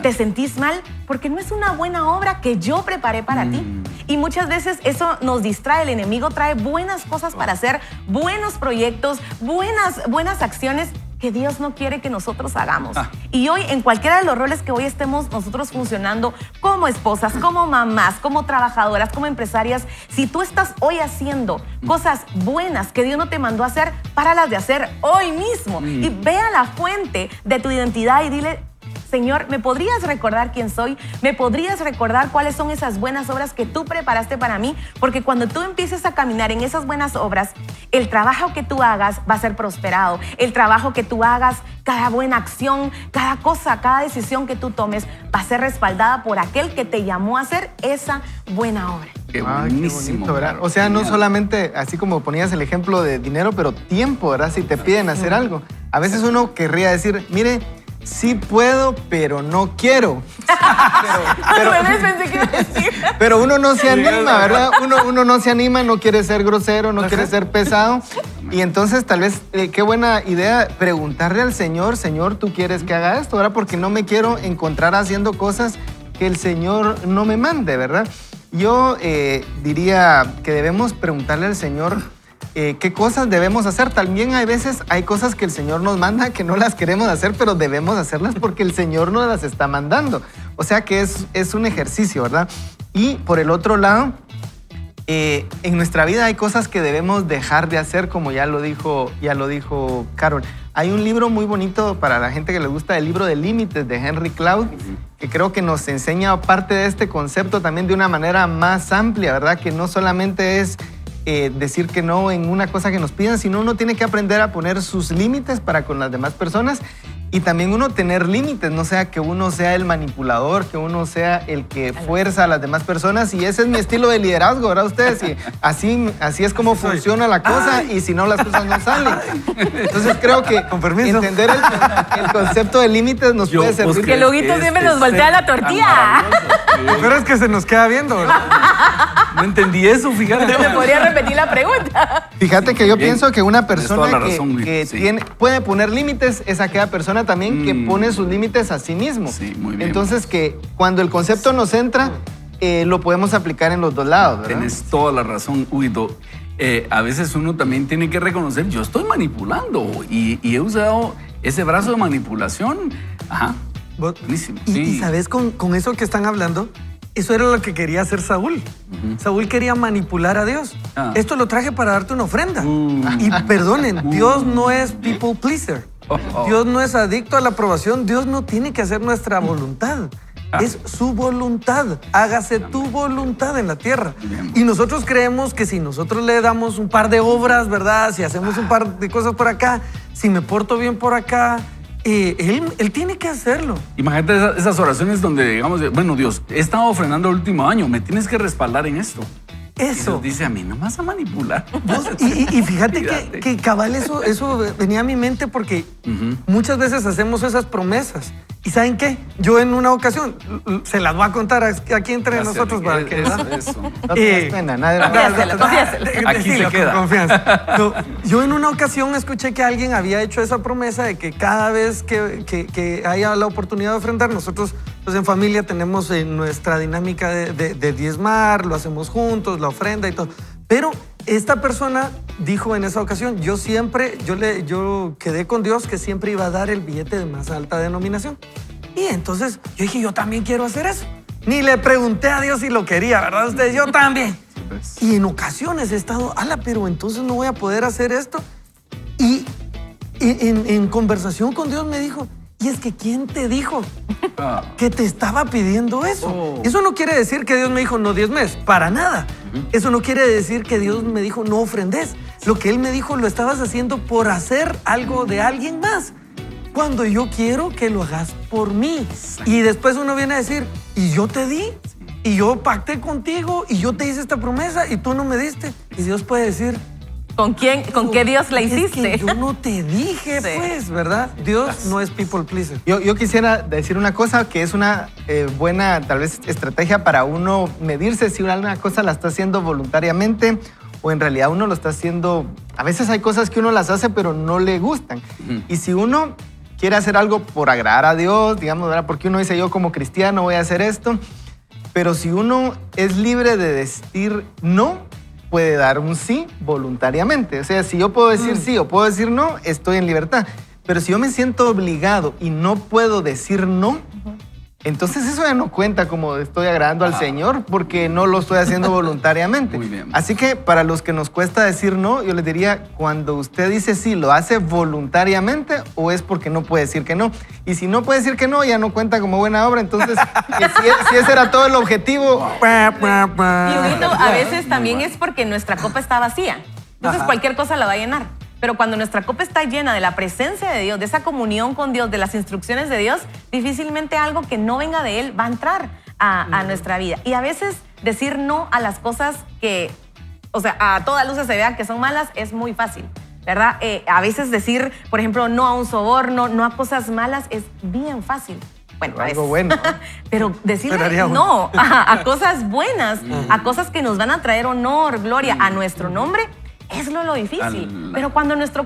S2: te sentís mal porque no es una buena obra que yo preparé para ti. Y muchas veces eso nos distrae. El enemigo trae buenas cosas para hacer, buenos proyectos, buenas acciones que Dios no quiere que nosotros hagamos. Y hoy, en cualquiera de los roles que hoy estemos nosotros funcionando como esposas, como mamás, como trabajadoras, como empresarias, si tú estás hoy haciendo cosas buenas que Dios no te mandó a hacer, páralas de hacer hoy mismo. Y ve a la fuente de tu identidad y dile: Señor, ¿me podrías recordar quién soy? ¿Me podrías recordar cuáles son esas buenas obras que tú preparaste para mí? Porque cuando tú empieces a caminar en esas buenas obras, el trabajo que tú hagas va a ser prosperado. El trabajo que tú hagas, cada buena acción, cada cosa, cada decisión que tú tomes va a ser respaldada por aquel que te llamó a hacer esa buena obra.
S1: Qué
S4: Qué
S1: buenísimo.
S4: bonito, ¿verdad? O sea, no solamente, así como ponías el ejemplo de dinero, pero tiempo, ¿verdad? Si te piden hacer algo. A veces uno querría decir, mire, sí puedo, pero no quiero.
S2: Pensé que iba a decir.
S4: Pero uno no se anima, ¿verdad? Uno no se anima, no quiere ser grosero, no quiere ser pesado. Y entonces tal vez, qué buena idea preguntarle al Señor: Señor, ¿tú quieres que haga esto? ¿Verdad? Porque no me quiero encontrar haciendo cosas que el Señor no me mande, ¿verdad? Yo diría que debemos preguntarle al Señor qué cosas debemos hacer. También hay cosas que el Señor nos manda que no las queremos hacer, pero debemos hacerlas porque el Señor nos las está mandando. O sea que es un ejercicio, ¿verdad? Y por el otro lado, en nuestra vida hay cosas que debemos dejar de hacer, como ya lo dijo Carol. Hay un libro muy bonito para la gente que le gusta, el libro de Límites de Henry Cloud, que creo que nos enseña parte de este concepto también de una manera más amplia, ¿verdad? Que no solamente es decir que no en una cosa que nos pidan, sino uno tiene que aprender a poner sus límites para con las demás personas y también uno tener límites, no sea que uno sea el manipulador, que uno sea el que fuerza a las demás personas. Y ese es mi estilo de liderazgo, ¿verdad ustedes? Y así es como funciona la cosa. Y si no, las cosas no salen. Entonces creo que
S5: Con permiso.
S4: entender el concepto de límites nos puede servir.
S2: Que el Huguito siempre nos voltea la tortilla.
S5: Pero es que se nos queda viendo, ¿verdad?
S1: No entendí eso, fíjate.
S2: ¿Me podría repetir la pregunta?
S4: Fíjate que yo
S1: Bien.
S4: pienso que una
S1: Tienes toda
S4: persona
S1: la razón, güey.
S4: que
S1: Sí.
S4: puede poner límites es aquella persona también que pone sus límites a sí mismo.
S1: Sí, muy bien.
S4: Entonces que cuando el concepto nos entra, lo podemos aplicar en los dos lados, ¿verdad?
S1: Tienes toda la razón, Huguito. A veces uno también tiene que reconocer, yo estoy manipulando y he usado ese brazo de manipulación. Ajá. Buenísimo.
S5: Y
S1: Sí.
S5: ¿sabes? Con eso que están hablando, eso era lo que quería hacer Saúl. Saúl quería manipular a Dios. Esto lo traje para darte una ofrenda. Y perdonen, Dios no es people pleaser. Dios no es adicto a la aprobación. Dios no tiene que hacer nuestra voluntad. Es su voluntad. Hágase tu voluntad en la tierra.
S1: Bien.
S5: Y nosotros creemos que si nosotros le damos un par de obras, ¿verdad? Si hacemos un par de cosas por acá, si me porto bien por acá, él tiene que hacerlo.
S1: Imagínate esas oraciones donde digamos, bueno, Dios, he estado ofrendando el último año, me tienes que respaldar en esto. Y
S5: Eso.
S1: Dios dice, a mí no me vas a manipular.
S5: Y fíjate que cabal eso venía a mi mente porque muchas veces hacemos esas promesas. ¿Y saben qué? Yo en una ocasión, se las voy a contar aquí entre
S1: Gracias,
S5: nosotros para que...
S1: eso.
S4: No te das pena, nadie lo
S2: Confiéselo.
S1: Aquí se
S5: Dilo,
S1: queda.
S5: con confianza. No, yo en una ocasión escuché que alguien había hecho esa promesa de que cada vez que haya la oportunidad de ofrendar, nosotros pues en familia tenemos nuestra dinámica de diezmar, lo hacemos juntos, la ofrenda y todo. Pero esta persona dijo en esa ocasión, yo quedé con Dios que siempre iba a dar el billete de más alta denominación. Y entonces yo dije, yo también quiero hacer eso. Ni le pregunté a Dios si lo quería, ¿verdad ustedes? Yo también. Y en ocasiones he estado, pero entonces no voy a poder hacer esto. Y en conversación con Dios me dijo, y es que ¿quién te dijo que te estaba pidiendo eso?
S1: Oh.
S5: Eso no quiere decir que Dios me dijo no diezmes, para nada. Eso no quiere decir que Dios me dijo no ofrendes. Lo que Él me dijo lo estabas haciendo por hacer algo de alguien más. Cuando yo quiero que lo hagas por mí. Y después uno viene a decir, y yo te di, y yo pacté contigo, y yo te hice esta promesa, y tú no me diste. Y Dios puede decir,
S2: ¿Con qué Dios la
S5: es
S2: hiciste?
S5: que yo no te dije,
S2: Sí.
S5: pues, ¿verdad? Dios no es people pleaser.
S4: Yo quisiera decir una cosa que es una buena, tal vez, estrategia para uno medirse si una cosa la está haciendo voluntariamente o en realidad uno lo está haciendo. A veces hay cosas que uno las hace pero no le gustan. Y si uno quiere hacer algo por agradar a Dios, digamos, ¿verdad? Porque uno dice, yo como cristiano voy a hacer esto, pero si uno es libre de decir no, puede dar un sí voluntariamente. O sea, si yo puedo decir sí o puedo decir no, estoy en libertad. Pero si yo me siento obligado y no puedo decir no, entonces eso ya no cuenta como estoy agradando al Señor porque no lo estoy haciendo voluntariamente.
S1: Muy bien.
S4: Así que para los que nos cuesta decir no, yo les diría, cuando usted dice sí, ¿lo hace voluntariamente o es porque no puede decir que no? Y si no puede decir que no, ya no cuenta como buena obra. Entonces, si ese era todo el objetivo.
S2: Y Huguito, a veces también es porque nuestra copa está vacía. Entonces cualquier cosa la va a llenar. Pero cuando nuestra copa está llena de la presencia de Dios, de esa comunión con Dios, de las instrucciones de Dios, difícilmente algo que no venga de Él va a entrar a nuestra vida. Y a veces decir no a las cosas que, o sea, a todas luces se vean que son malas es muy fácil, ¿verdad? A veces decir, por ejemplo, no a un soborno, no a cosas malas es bien fácil. Bueno,
S4: Algo bueno, ¿no?
S2: Pero decirle
S5: Esperaría
S2: no a cosas buenas, a cosas que nos van a traer honor, gloria a nuestro nombre, es lo difícil. Pero cuando nuestra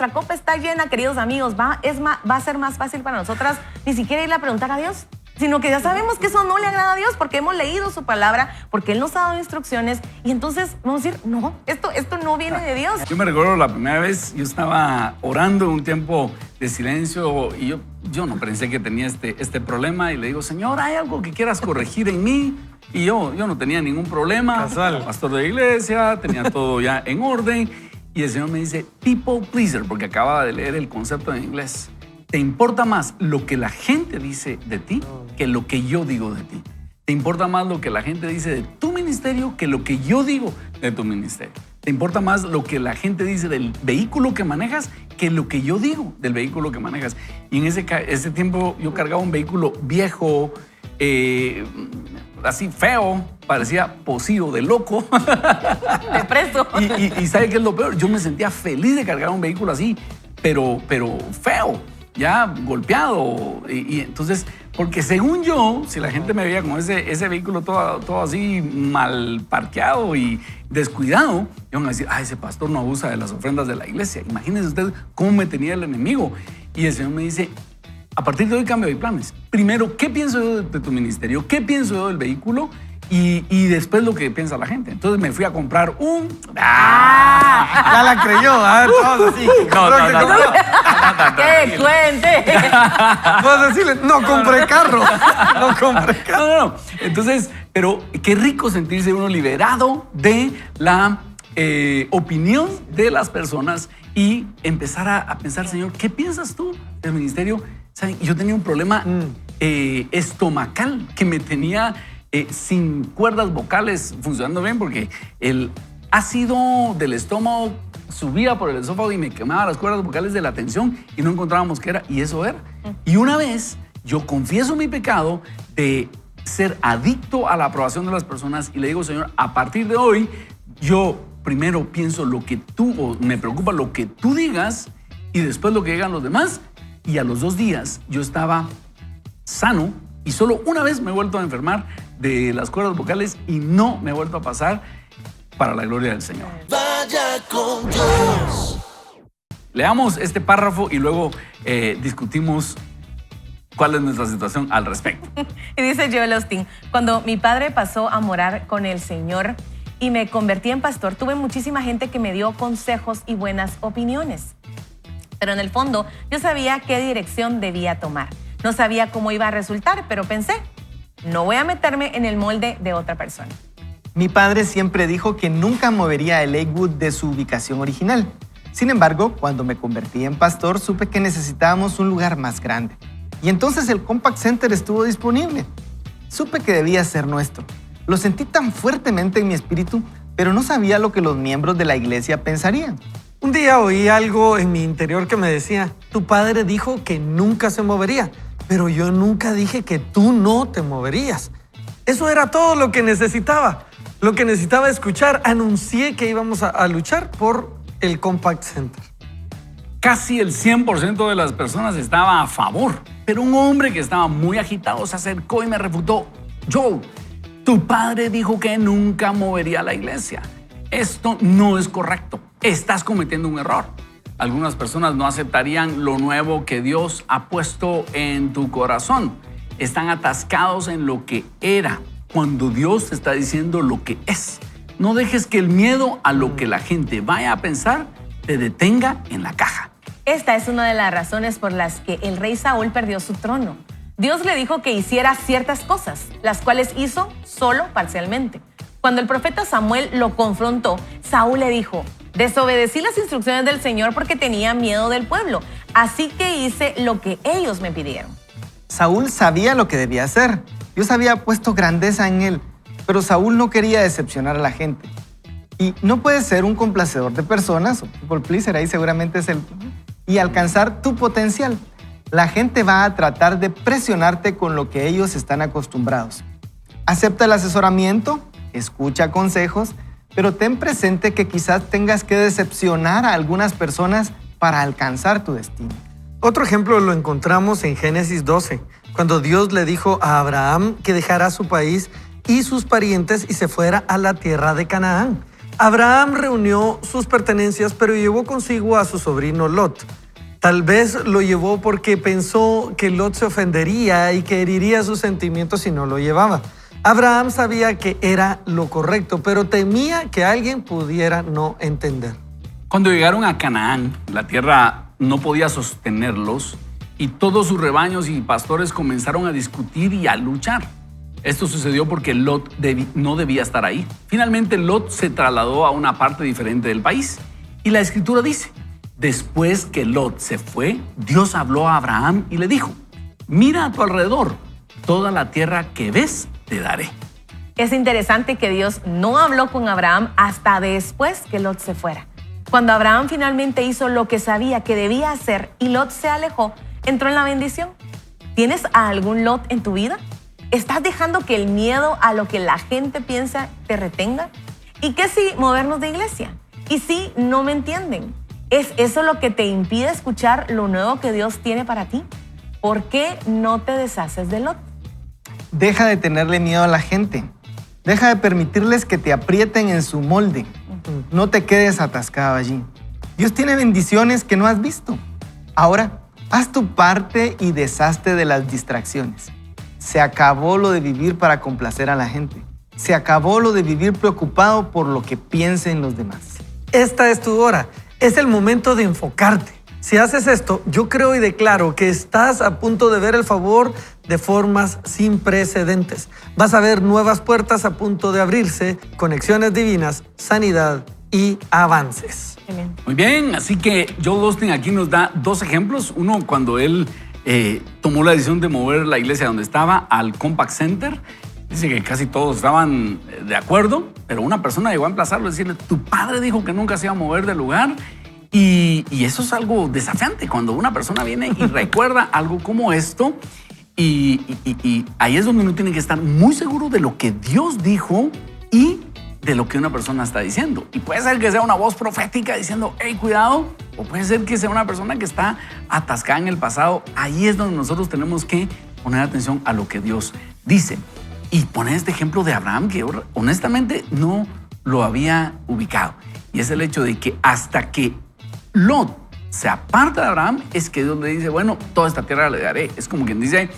S2: copa está llena, queridos amigos, va a ser más fácil para nosotras ni siquiera irle a preguntar a Dios, sino que ya sabemos que eso no le agrada a Dios porque hemos leído su palabra, porque Él nos ha dado instrucciones y entonces vamos a decir, no, esto no viene de Dios.
S1: Yo me recuerdo la primera vez, yo estaba orando en un tiempo de silencio y yo no pensé que tenía este problema y le digo, Señor, ¿hay algo que quieras corregir en mí? Y yo no tenía ningún problema,
S5: Casual.
S1: pastor de iglesia, tenía todo ya en orden. Y el Señor me dice, people pleaser, porque acababa de leer el concepto en inglés. ¿Te importa más lo que la gente dice de ti que lo que yo digo de ti? ¿Te importa más lo que la gente dice de tu ministerio que lo que yo digo de tu ministerio? ¿Te importa más lo que la gente dice del vehículo que manejas que lo que yo digo del vehículo que manejas? Y en ese tiempo yo cargaba un vehículo viejo, así feo, parecía pocillo de loco.
S2: De preso.
S1: Y ¿sabe qué es lo peor? Yo me sentía feliz de cargar un vehículo así, pero feo, ya golpeado. Y entonces, porque según yo, si la gente me veía con ese vehículo todo así mal parqueado y descuidado, iban a decir, ese pastor no abusa de las ofrendas de la iglesia. Imagínense usted cómo me tenía el enemigo. Y el Señor me dice, a partir de hoy cambio de planes. Primero, ¿qué pienso yo de tu ministerio? ¿Qué pienso yo del vehículo? Y después lo que piensa la gente. Entonces me fui a comprar un...
S5: Ya la creyó, a ver, todos así.
S1: No.
S2: ¡Que cuente!
S5: Puedes decirle, no compré carro. No compré carro.
S1: No. Entonces, pero qué rico sentirse uno liberado de la opinión de las personas y empezar a pensar, Señor, ¿qué piensas tú del ministerio? ¿Saben? Yo tenía un problema estomacal que me tenía sin cuerdas vocales funcionando bien porque el ácido del estómago subía por el esófago y me quemaba las cuerdas vocales de la tensión y no encontrábamos qué era, y eso era. Y una vez yo confieso mi pecado de ser adicto a la aprobación de las personas y le digo, Señor, a partir de hoy yo primero pienso lo que tú, o me preocupa lo que tú digas y después lo que digan los demás. Y a los 2 días yo estaba sano y solo una vez me he vuelto a enfermar de las cuerdas vocales y no me he vuelto a pasar, para la gloria del Señor.
S3: Vaya con Dios.
S1: Leamos este párrafo y luego discutimos cuál es nuestra situación al respecto.
S2: Y dice Joel Osteen, cuando mi padre pasó a morar con el Señor y me convertí en pastor, tuve muchísima gente que me dio consejos y buenas opiniones. Pero en el fondo, yo sabía qué dirección debía tomar. No sabía cómo iba a resultar, pero pensé, no voy a meterme en el molde de otra persona.
S4: Mi padre siempre dijo que nunca movería el Lakewood de su ubicación original. Sin embargo, cuando me convertí en pastor, supe que necesitábamos un lugar más grande. Y entonces el Compact Center estuvo disponible. Supe que debía ser nuestro. Lo sentí tan fuertemente en mi espíritu, pero no sabía lo que los miembros de la iglesia pensarían.
S5: Un día oí algo en mi interior que me decía, tu padre dijo que nunca se movería, pero yo nunca dije que tú no te moverías. Eso era todo lo que necesitaba. Lo que necesitaba escuchar, anuncié que íbamos a luchar por el Compact Center.
S1: Casi el 100% de las personas estaba a favor, pero un hombre que estaba muy agitado se acercó y me refutó. Joel, tu padre dijo que nunca movería la iglesia. esto no es correcto, estás cometiendo un error. Algunas personas no aceptarían lo nuevo que Dios ha puesto en tu corazón. Están atascados en lo que era, cuando Dios te está diciendo lo que es. No dejes que el miedo a lo que la gente vaya a pensar te detenga en la caja.
S2: Esta es una de las razones por las que el rey Saúl perdió su trono. Dios le dijo que hiciera ciertas cosas, las cuales hizo solo parcialmente. Cuando el profeta Samuel lo confrontó, Saúl le dijo: desobedecí las instrucciones del Señor porque tenía miedo del pueblo, así que hice lo que ellos me pidieron.
S4: Saúl sabía lo que debía hacer. Dios había puesto grandeza en él, pero Saúl no quería decepcionar a la gente. Y no puedes ser un complacedor de personas, o people pleaser, ahí seguramente es y alcanzar tu potencial. La gente va a tratar de presionarte con lo que ellos están acostumbrados. Acepta el asesoramiento, escucha consejos, pero ten presente que quizás tengas que decepcionar a algunas personas para alcanzar tu destino.
S5: Otro ejemplo lo encontramos en Génesis 12, cuando Dios le dijo a Abraham que dejara su país y sus parientes y se fuera a la tierra de Canaán. Abraham reunió sus pertenencias, pero llevó consigo a su sobrino Lot. Tal vez lo llevó porque pensó que Lot se ofendería y que heriría sus sentimientos si no lo llevaba. Abraham sabía que era lo correcto, pero temía que alguien pudiera no entender.
S1: Cuando llegaron a Canaán, la tierra no podía sostenerlos y todos sus rebaños y pastores comenzaron a discutir y a luchar. Esto sucedió porque Lot no debía estar ahí. Finalmente, Lot se trasladó a una parte diferente del país. Y la Escritura dice: después que Lot se fue, Dios habló a Abraham y le dijo: mira a tu alrededor, toda la tierra que ves te daré.
S2: Es interesante que Dios no habló con Abraham hasta después que Lot se fuera. Cuando Abraham finalmente hizo lo que sabía que debía hacer y Lot se alejó, entró en la bendición. ¿Tienes a algún Lot en tu vida? ¿Estás dejando que el miedo a lo que la gente piensa te retenga? ¿Y qué si movernos de iglesia? ¿Y si no me entienden? ¿Es eso lo que te impide escuchar lo nuevo que Dios tiene para ti? ¿Por qué no te deshaces de Lot?
S4: Deja de tenerle miedo a la gente. Deja de permitirles que te aprieten en su molde. No te quedes atascado allí. Dios tiene bendiciones que no has visto. Ahora, haz tu parte y deshazte de las distracciones. Se acabó lo de vivir para complacer a la gente. Se acabó lo de vivir preocupado por lo que piensen los demás.
S5: Esta es tu hora. Es el momento de enfocarte. Si haces esto, yo creo y declaro que estás a punto de ver el favor de formas sin precedentes. Vas a ver nuevas puertas a punto de abrirse, conexiones divinas, sanidad y avances.
S2: Amén.
S1: Muy bien, así que Joel Osteen aquí nos da dos ejemplos. Uno, cuando él tomó la decisión de mover la iglesia donde estaba al Compaq Center. Dice que casi todos estaban de acuerdo, pero una persona llegó a emplazarlo y decirle: tu padre dijo que nunca se iba a mover del lugar. Y eso es algo desafiante cuando una persona viene y recuerda algo como esto. Y ahí es donde uno tiene que estar muy seguro de lo que Dios dijo y de lo que una persona está diciendo. Y puede ser que sea una voz profética diciendo: hey, cuidado. O puede ser que sea una persona que está atascada en el pasado. Ahí es donde nosotros tenemos que poner atención a lo que Dios dice. Y poner este ejemplo de Abraham, que honestamente no lo había ubicado. Y es el hecho de que hasta que Lot se aparta de Abraham, es que Dios le dice: bueno, toda esta tierra le daré. Es como quien dice: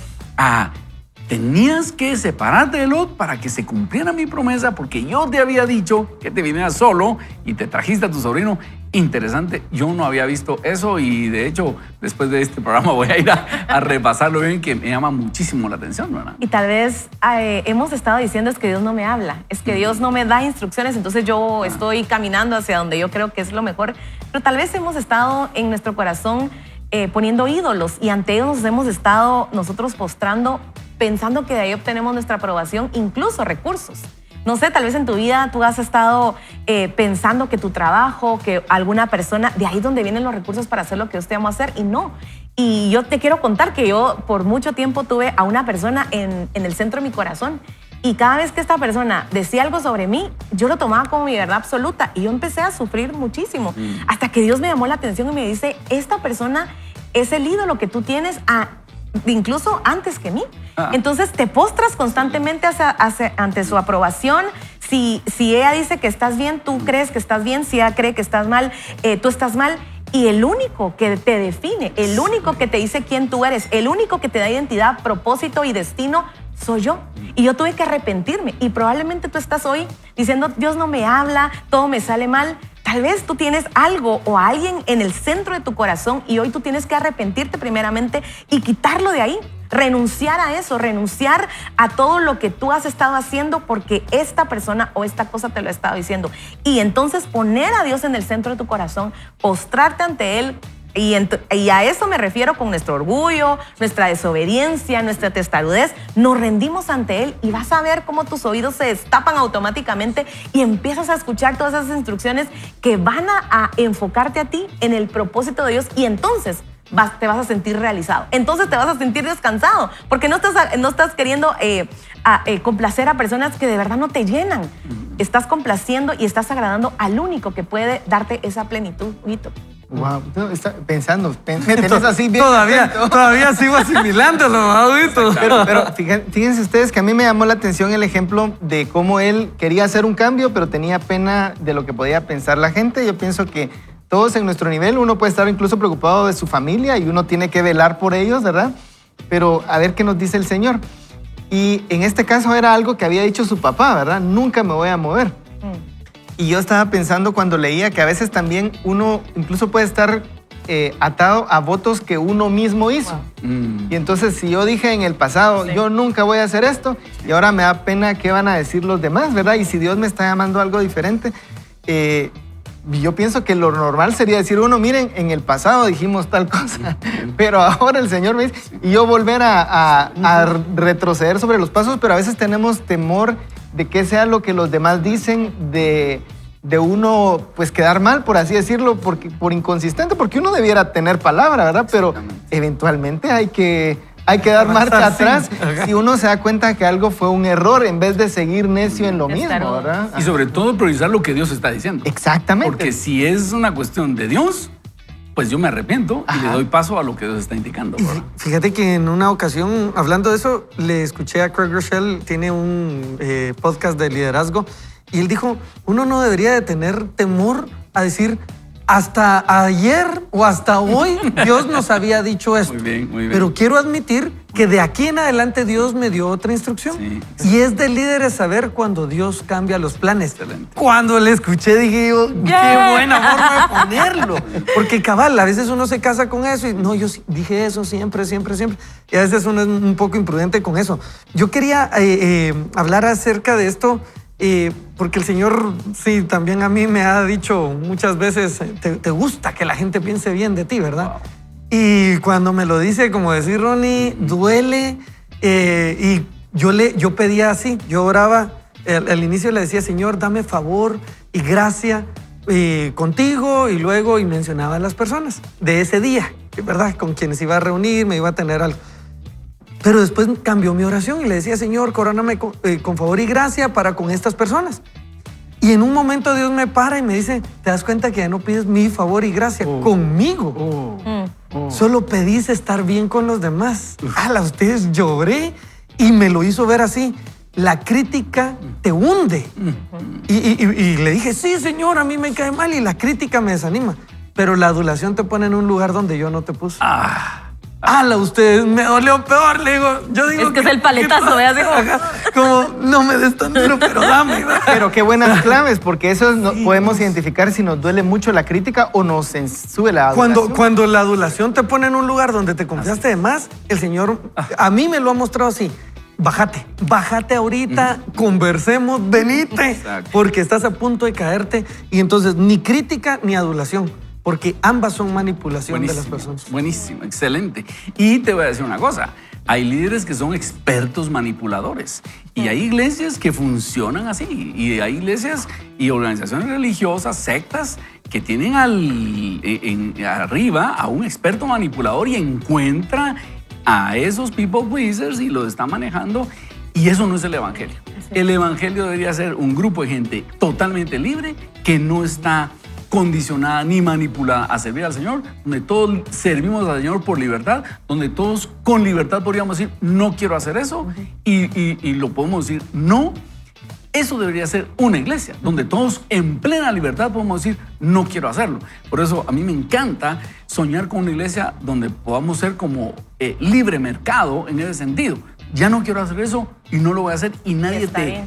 S1: tenías que separarte de Lot para que se cumpliera mi promesa, porque yo te había dicho que te vinieras solo y te trajiste a tu sobrino. Interesante, yo no había visto eso y de hecho después de este programa voy a ir a repasarlo bien, que me llama muchísimo la atención, ¿verdad?
S2: Y tal vez hemos estado diciendo: es que Dios no me habla, es que Dios no me da instrucciones, entonces yo estoy caminando hacia donde yo creo que es lo mejor. Pero tal vez hemos estado en nuestro corazón poniendo ídolos y ante ellos nos hemos estado nosotros postrando, pensando que de ahí obtenemos nuestra aprobación, incluso recursos. No sé, tal vez en tu vida tú has estado pensando que tu trabajo, que alguna persona, de ahí es donde vienen los recursos para hacer lo que Dios te llamó a hacer, y no. Y yo te quiero contar que yo por mucho tiempo tuve a una persona en el centro de mi corazón, y cada vez que esta persona decía algo sobre mí, yo lo tomaba como mi verdad absoluta y yo empecé a sufrir muchísimo. Hasta que Dios me llamó la atención y me dice: esta persona es el ídolo que tú tienes incluso antes que mí. Entonces te postras constantemente ante su aprobación, Si ella dice que estás bien, tú crees que estás bien. Si ella cree que estás mal, tú estás mal. Y el único que te define, el único que te dice quién tú eres, el único que te da identidad, propósito y destino, soy yo. Y yo tuve que arrepentirme. Y probablemente tú estás hoy diciendo, Dios no me habla, todo me sale mal. Tal vez tú tienes algo o a alguien en el centro de tu corazón y hoy tú tienes que arrepentirte primeramente y quitarlo de ahí. Renunciar a eso, renunciar a todo lo que tú has estado haciendo porque esta persona o esta cosa te lo ha estado diciendo. Y entonces poner a Dios en el centro de tu corazón, postrarte ante Él. Y a eso me refiero con nuestro orgullo, nuestra desobediencia, nuestra testarudez. Nos rendimos ante Él y vas a ver cómo tus oídos se destapan automáticamente y empiezas a escuchar todas esas instrucciones que van a enfocarte a ti en el propósito de Dios y entonces te vas a sentir realizado. Entonces te vas a sentir descansado porque no estás queriendo complacer a personas que de verdad no te llenan. Estás complaciendo y estás agradando al único que puede darte esa plenitud, Huguito.
S4: Wow, está pensando, me tenés así bien.
S5: Todavía sigo asimilándolo, Huguito.
S4: Pero fíjense ustedes que a mí me llamó la atención el ejemplo de cómo él quería hacer un cambio, pero tenía pena de lo que podía pensar la gente. Yo pienso que todos en nuestro nivel, uno puede estar incluso preocupado de su familia y uno tiene que velar por ellos, ¿verdad? Pero a ver qué nos dice el Señor. Y en este caso era algo que había dicho su papá, ¿verdad? Nunca me voy a mover. Y yo estaba pensando cuando leía que a veces también uno incluso puede estar atado a votos que uno mismo hizo. Y entonces si yo dije en el pasado, yo nunca voy a hacer esto, y ahora me da pena qué van a decir los demás, ¿verdad? Y si Dios me está llamando a algo diferente, yo pienso que lo normal sería decir, uno, miren, en el pasado dijimos tal cosa, pero ahora el Señor me dice, y yo volver a retroceder sobre los pasos, pero a veces tenemos temor de qué sea lo que los demás dicen, de uno pues quedar mal, por así decirlo, por inconsistente, porque uno debiera tener palabra, ¿verdad? Pero eventualmente hay que dar marcha atrás si uno se da cuenta que algo fue un error en vez de seguir necio en lo mismo, ¿verdad?
S1: Y sobre todo priorizar lo que Dios está diciendo.
S4: Exactamente.
S1: Porque si es una cuestión de Dios, pues yo me arrepiento y le doy paso a lo que Dios está indicando.
S5: Y fíjate que en una ocasión, hablando de eso, le escuché a Craig Rochelle, tiene un podcast de liderazgo, y él dijo, uno no debería de tener temor a decir, hasta ayer o hasta hoy Dios nos había dicho esto.
S1: Muy bien, muy bien.
S5: Pero quiero admitir que de aquí en adelante Dios me dio otra instrucción.
S1: Sí.
S5: Y es de líderes saber cuando Dios cambia los planes.
S1: Excelente.
S5: Cuando le escuché dije yo, qué buena forma de ponerlo. Porque cabal, a veces uno se casa con eso y no, yo dije eso siempre. Y a veces uno es un poco imprudente con eso. Yo quería hablar acerca de esto. Porque el Señor, sí, también a mí me ha dicho muchas veces, te gusta que la gente piense bien de ti, ¿verdad? Wow. Y cuando me lo dice, como decir Ronnie, duele. Y yo pedía así, yo oraba, al inicio le decía, Señor, dame favor y gracia contigo, y luego mencionaba a las personas de ese día, ¿verdad? Con quienes iba a reunir, me iba a tener algo. Pero después cambió mi oración y le decía, Señor, coróname con favor y gracia para con estas personas. Y en un momento Dios me para y me dice, ¿te das cuenta que ya no pides mi favor y gracia conmigo? Solo pedís estar bien con los demás. A ustedes lloré y me lo hizo ver así. La crítica te hunde. Y le dije, sí, Señor, a mí me cae mal y la crítica me desanima. Pero la adulación te pone en un lugar donde yo no te puse. Ustedes, me dolió peor, le digo. Yo digo
S2: es que es el paletazo, veas,
S5: como no me des tan duro, pero dame.
S4: Pero qué buenas claves, porque eso podemos identificar si nos duele mucho la crítica o nos sube la adulación.
S5: Cuando la adulación te pone en un lugar donde te confiaste de más, el Señor a mí me lo ha mostrado así. Bájate ahorita, conversemos, venite, porque estás a punto de caerte. Y entonces ni crítica ni adulación, porque ambas son manipulación de las personas.
S1: Buenísimo, excelente. Y te voy a decir una cosa, hay líderes que son expertos manipuladores y hay iglesias que funcionan así, y hay iglesias y organizaciones religiosas, sectas, que tienen arriba a un experto manipulador y encuentra a esos people pleasers y los está manejando, y eso no es el evangelio. El evangelio debería ser un grupo de gente totalmente libre que no está condicionada ni manipulada a servir al Señor, donde todos servimos al Señor por libertad, donde todos con libertad podríamos decir, no quiero hacer eso, y lo podemos decir no, Eso debería ser una iglesia, donde todos en plena libertad podemos decir, no quiero hacerlo. Por eso a mí me encanta soñar con una iglesia donde podamos ser como libre mercado en ese sentido. Ya no quiero hacer eso y no lo voy a hacer y nadie
S2: Está
S1: te
S2: bien.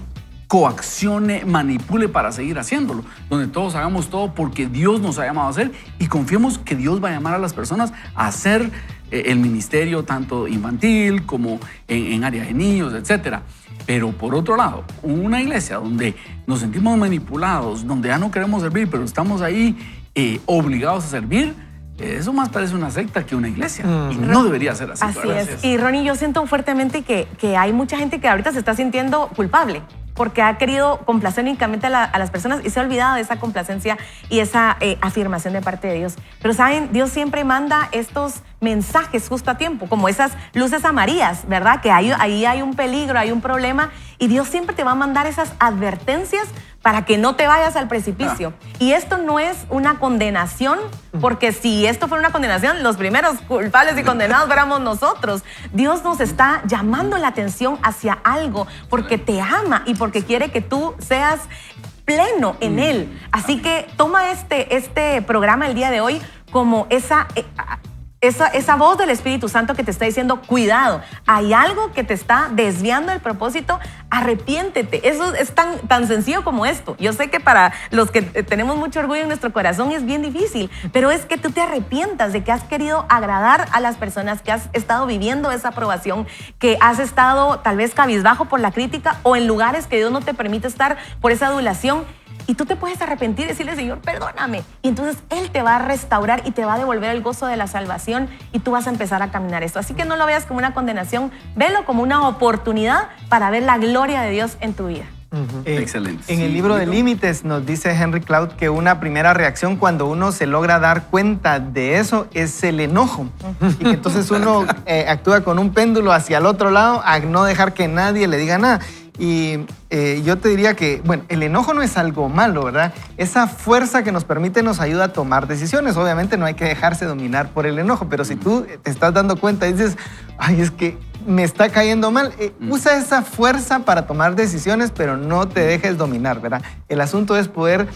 S1: coaccione, manipule para seguir haciéndolo. Donde todos hagamos todo porque Dios nos ha llamado a hacer y confiemos que Dios va a llamar a las personas a hacer el ministerio tanto infantil como en área de niños, etcétera. Pero por otro lado, una iglesia donde nos sentimos manipulados, donde ya no queremos servir, pero estamos ahí obligados a servir, eso más parece una secta que una iglesia. Y no debería ser así.
S2: Así
S1: ¿verdad?
S2: es. Y Ronnie, yo siento fuertemente que hay mucha gente que ahorita se está sintiendo culpable porque ha querido complacer únicamente a las personas y se ha olvidado de esa complacencia y esa afirmación de parte de Dios. Pero saben, Dios siempre manda estos mensajes justo a tiempo, como esas luces amarillas, ¿verdad? Que ahí hay un peligro, hay un problema y Dios siempre te va a mandar esas advertencias para que no te vayas al precipicio. Y esto no es una condenación, porque si esto fuera una condenación, los primeros culpables y condenados fuéramos nosotros. Dios nos está llamando la atención hacia algo porque te ama y porque quiere que tú seas pleno en Él. Así que toma este programa el día de hoy como esa voz del Espíritu Santo que te está diciendo, cuidado, hay algo que te está desviando del propósito, arrepiéntete. Eso es tan sencillo como esto. Yo sé que para los que tenemos mucho orgullo en nuestro corazón es bien difícil, pero es que tú te arrepientas de que has querido agradar a las personas, que has estado viviendo esa aprobación, que has estado tal vez cabizbajo por la crítica o en lugares que Dios no te permite estar por esa adulación. Y tú te puedes arrepentir y decirle, Señor, perdóname. Y entonces Él te va a restaurar y te va a devolver el gozo de la salvación y tú vas a empezar a caminar esto. Así que no lo veas como una condenación, velo como una oportunidad para ver la gloria de Dios en tu vida.
S1: Excelente.
S4: En el
S1: Sí,
S4: libro de
S1: Huguito.
S4: Límites nos dice Henry Cloud que una primera reacción cuando uno se logra dar cuenta de eso es el enojo. Y que entonces uno actúa con un péndulo hacia el otro lado a no dejar que nadie le diga nada. Y yo te diría que, bueno, el enojo no es algo malo, ¿verdad? Esa fuerza que nos permite nos ayuda a tomar decisiones. Obviamente no hay que dejarse dominar por el enojo, pero si tú te estás dando cuenta y dices, ay, es que me está cayendo mal, usa esa fuerza para tomar decisiones, pero no te dejes dominar, ¿verdad? El asunto es poder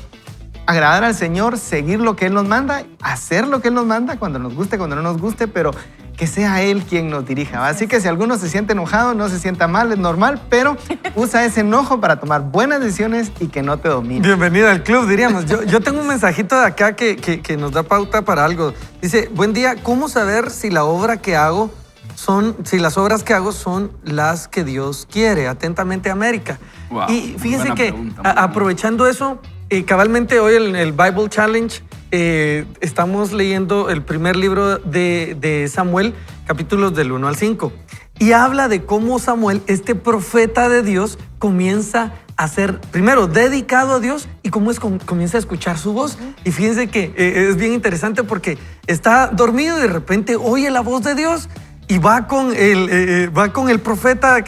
S4: agradar al Señor, seguir lo que Él nos manda, hacer lo que Él nos manda, cuando nos guste, cuando no nos guste, pero que sea Él quien nos dirija, ¿va? Así que si alguno se siente enojado, no se sienta mal, es normal, pero usa ese enojo para tomar buenas decisiones y que no te domine.
S5: Bienvenido al club, diríamos. Yo tengo un mensajito de acá que nos da pauta para algo. Dice, buen día, ¿cómo saber si las obras que hago son las que Dios quiere? Atentamente, América.
S1: Wow,
S5: Y fíjense
S1: buena
S5: que
S1: pregunta, muy buena.
S5: aprovechando eso, cabalmente hoy en el Bible Challenge estamos leyendo el primer libro de Samuel, capítulos del 1 al 5. Y habla de cómo Samuel, este profeta de Dios, comienza a ser, primero, dedicado a Dios y cómo comienza a escuchar su voz. Y fíjense que es bien interesante porque está dormido y de repente oye la voz de Dios y va con el profeta,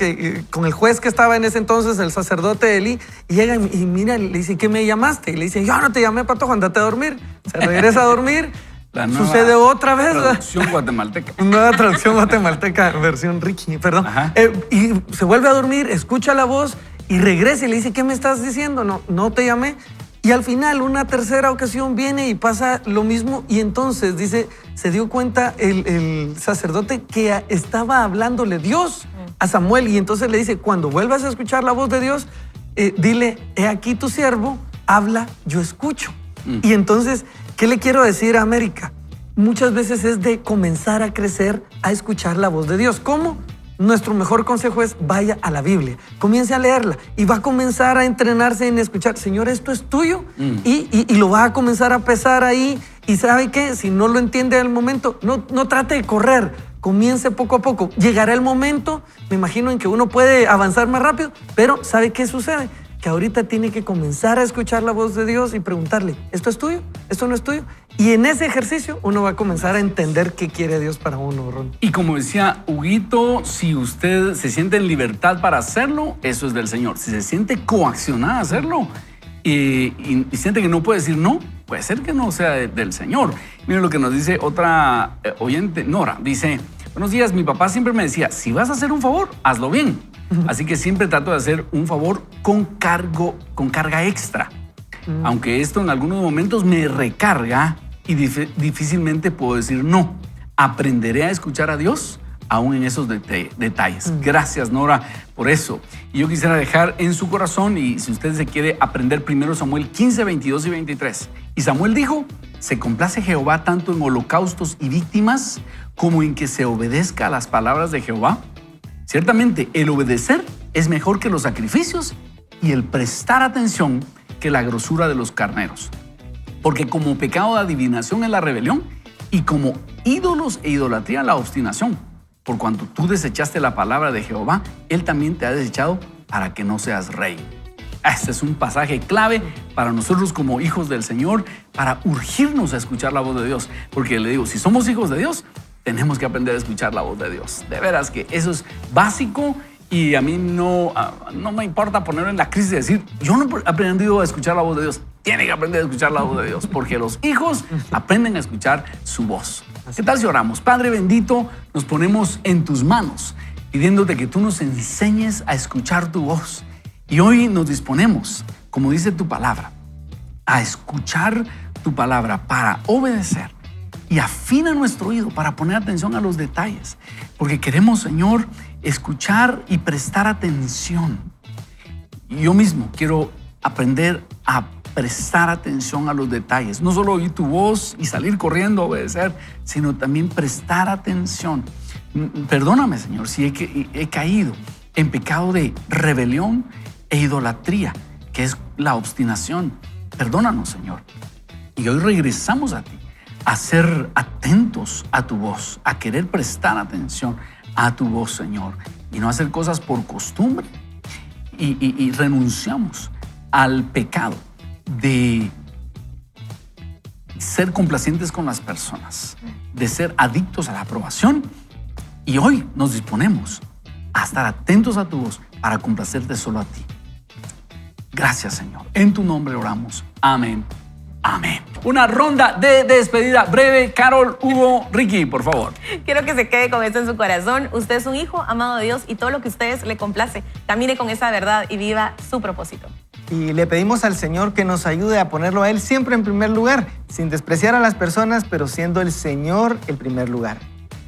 S5: con el juez que estaba en ese entonces, el sacerdote Elí, y llega y mira, le dice, ¿qué me llamaste? Y le dice, yo no te llamé, patojo, andate a dormir. Se regresa a dormir.
S1: La nueva
S5: Sucede otra vez, ¿verdad?
S1: traducción guatemalteca.
S5: Nueva traducción guatemalteca, versión Ricky, perdón.
S1: Ajá.
S5: Y se vuelve a dormir, escucha la voz y regresa y le dice, ¿qué me estás diciendo? No te llamé. Y al final, una tercera ocasión viene y pasa lo mismo. Y entonces, dice, se dio cuenta el sacerdote que estaba hablándole Dios a Samuel. Y entonces le dice, cuando vuelvas a escuchar la voz de Dios, dile, he aquí tu siervo, habla, yo escucho. Y entonces, ¿qué le quiero decir a América? Muchas veces es de comenzar a crecer, a escuchar la voz de Dios. ¿Cómo? Nuestro mejor consejo es vaya a la Biblia, comience a leerla y va a comenzar a entrenarse en escuchar, Señor, esto es tuyo, y lo va a comenzar a pesar ahí. Y ¿sabe qué? Si no lo entiende al momento, no trate de correr, comience poco a poco. Llegará el momento, me imagino, en que uno puede avanzar más rápido, pero ¿sabe qué sucede? Que ahorita tiene que comenzar a escuchar la voz de Dios y preguntarle, ¿esto es tuyo? ¿Esto no es tuyo? Y en ese ejercicio uno va a comenzar a entender qué quiere Dios para uno, Ron.
S1: Y como decía Huguito, si usted se siente en libertad para hacerlo, eso es del Señor. Si se siente coaccionada a hacerlo y siente que no puede decir no, puede ser que no sea del Señor. Miren lo que nos dice otra oyente, Nora. Dice, buenos días, mi papá siempre me decía, si vas a hacer un favor, hazlo bien. Así que siempre trato de hacer un favor con carga extra. Aunque esto en algunos momentos me recarga y difícilmente puedo decir no. Aprenderé a escuchar a Dios aún en esos detalles. Gracias, Nora, por eso. Y yo quisiera dejar en su corazón, y si usted se quiere aprender 1 Samuel 15, 22 y 23. Y Samuel dijo: se complace Jehová tanto en holocaustos y víctimas como en que se obedezca a las palabras de Jehová. Ciertamente, el obedecer es mejor que los sacrificios y el prestar atención que la grosura de los carneros. Porque como pecado de adivinación es la rebelión y como ídolos e idolatría la obstinación. Por cuanto tú desechaste la palabra de Jehová, Él también te ha desechado para que no seas rey. Este es un pasaje clave para nosotros como hijos del Señor, para urgirnos a escuchar la voz de Dios. Porque le digo, si somos hijos de Dios, tenemos que aprender a escuchar la voz de Dios. De veras que eso es básico y a mí no me importa ponerlo en la crisis de decir, yo no he aprendido a escuchar la voz de Dios. Tiene que aprender a escuchar la voz de Dios, porque los hijos aprenden a escuchar su voz. ¿Qué tal si oramos? Padre bendito, nos ponemos en tus manos, pidiéndote que tú nos enseñes a escuchar tu voz. Y hoy nos disponemos, como dice tu palabra, a escuchar tu palabra para obedecer. Y afina nuestro oído para poner atención a los detalles. Porque queremos, Señor, escuchar y prestar atención. Y yo mismo quiero aprender a prestar atención a los detalles. No solo oír tu voz y salir corriendo a obedecer, sino también prestar atención. Perdóname, Señor, si he caído en pecado de rebelión e idolatría, que es la obstinación. Perdónanos, Señor. Y hoy regresamos a ti, a ser atentos a tu voz, a querer prestar atención a tu voz, Señor, y no hacer cosas por costumbre. Y renunciamos al pecado de ser complacientes con las personas, de ser adictos a la aprobación. Y hoy nos disponemos a estar atentos a tu voz para complacerte solo a ti. Gracias, Señor. En tu nombre oramos. Amén. Amén. Una ronda de despedida breve. Carol, Hugo, Ricky, por favor.
S2: Quiero que se quede con esto en su corazón. Usted es un hijo amado de Dios y todo lo que a ustedes le complace. Camine con esa verdad y viva su propósito.
S4: Y le pedimos al Señor que nos ayude a ponerlo a Él siempre en primer lugar, sin despreciar a las personas, pero siendo el Señor el primer lugar.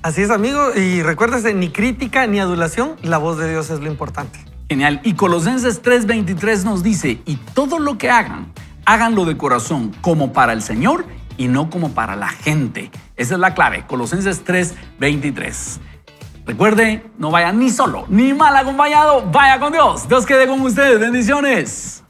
S5: Así es, amigo. Y recuérdese, ni crítica ni adulación, la voz de Dios es lo importante.
S1: Genial. Y Colosenses 3:23 nos dice, y todo lo que hagan, háganlo de corazón, como para el Señor y no como para la gente. Esa es la clave, Colosenses 3:23. Recuerde, no vaya ni solo, ni mal acompañado, vaya con Dios. Dios quede con ustedes. Bendiciones.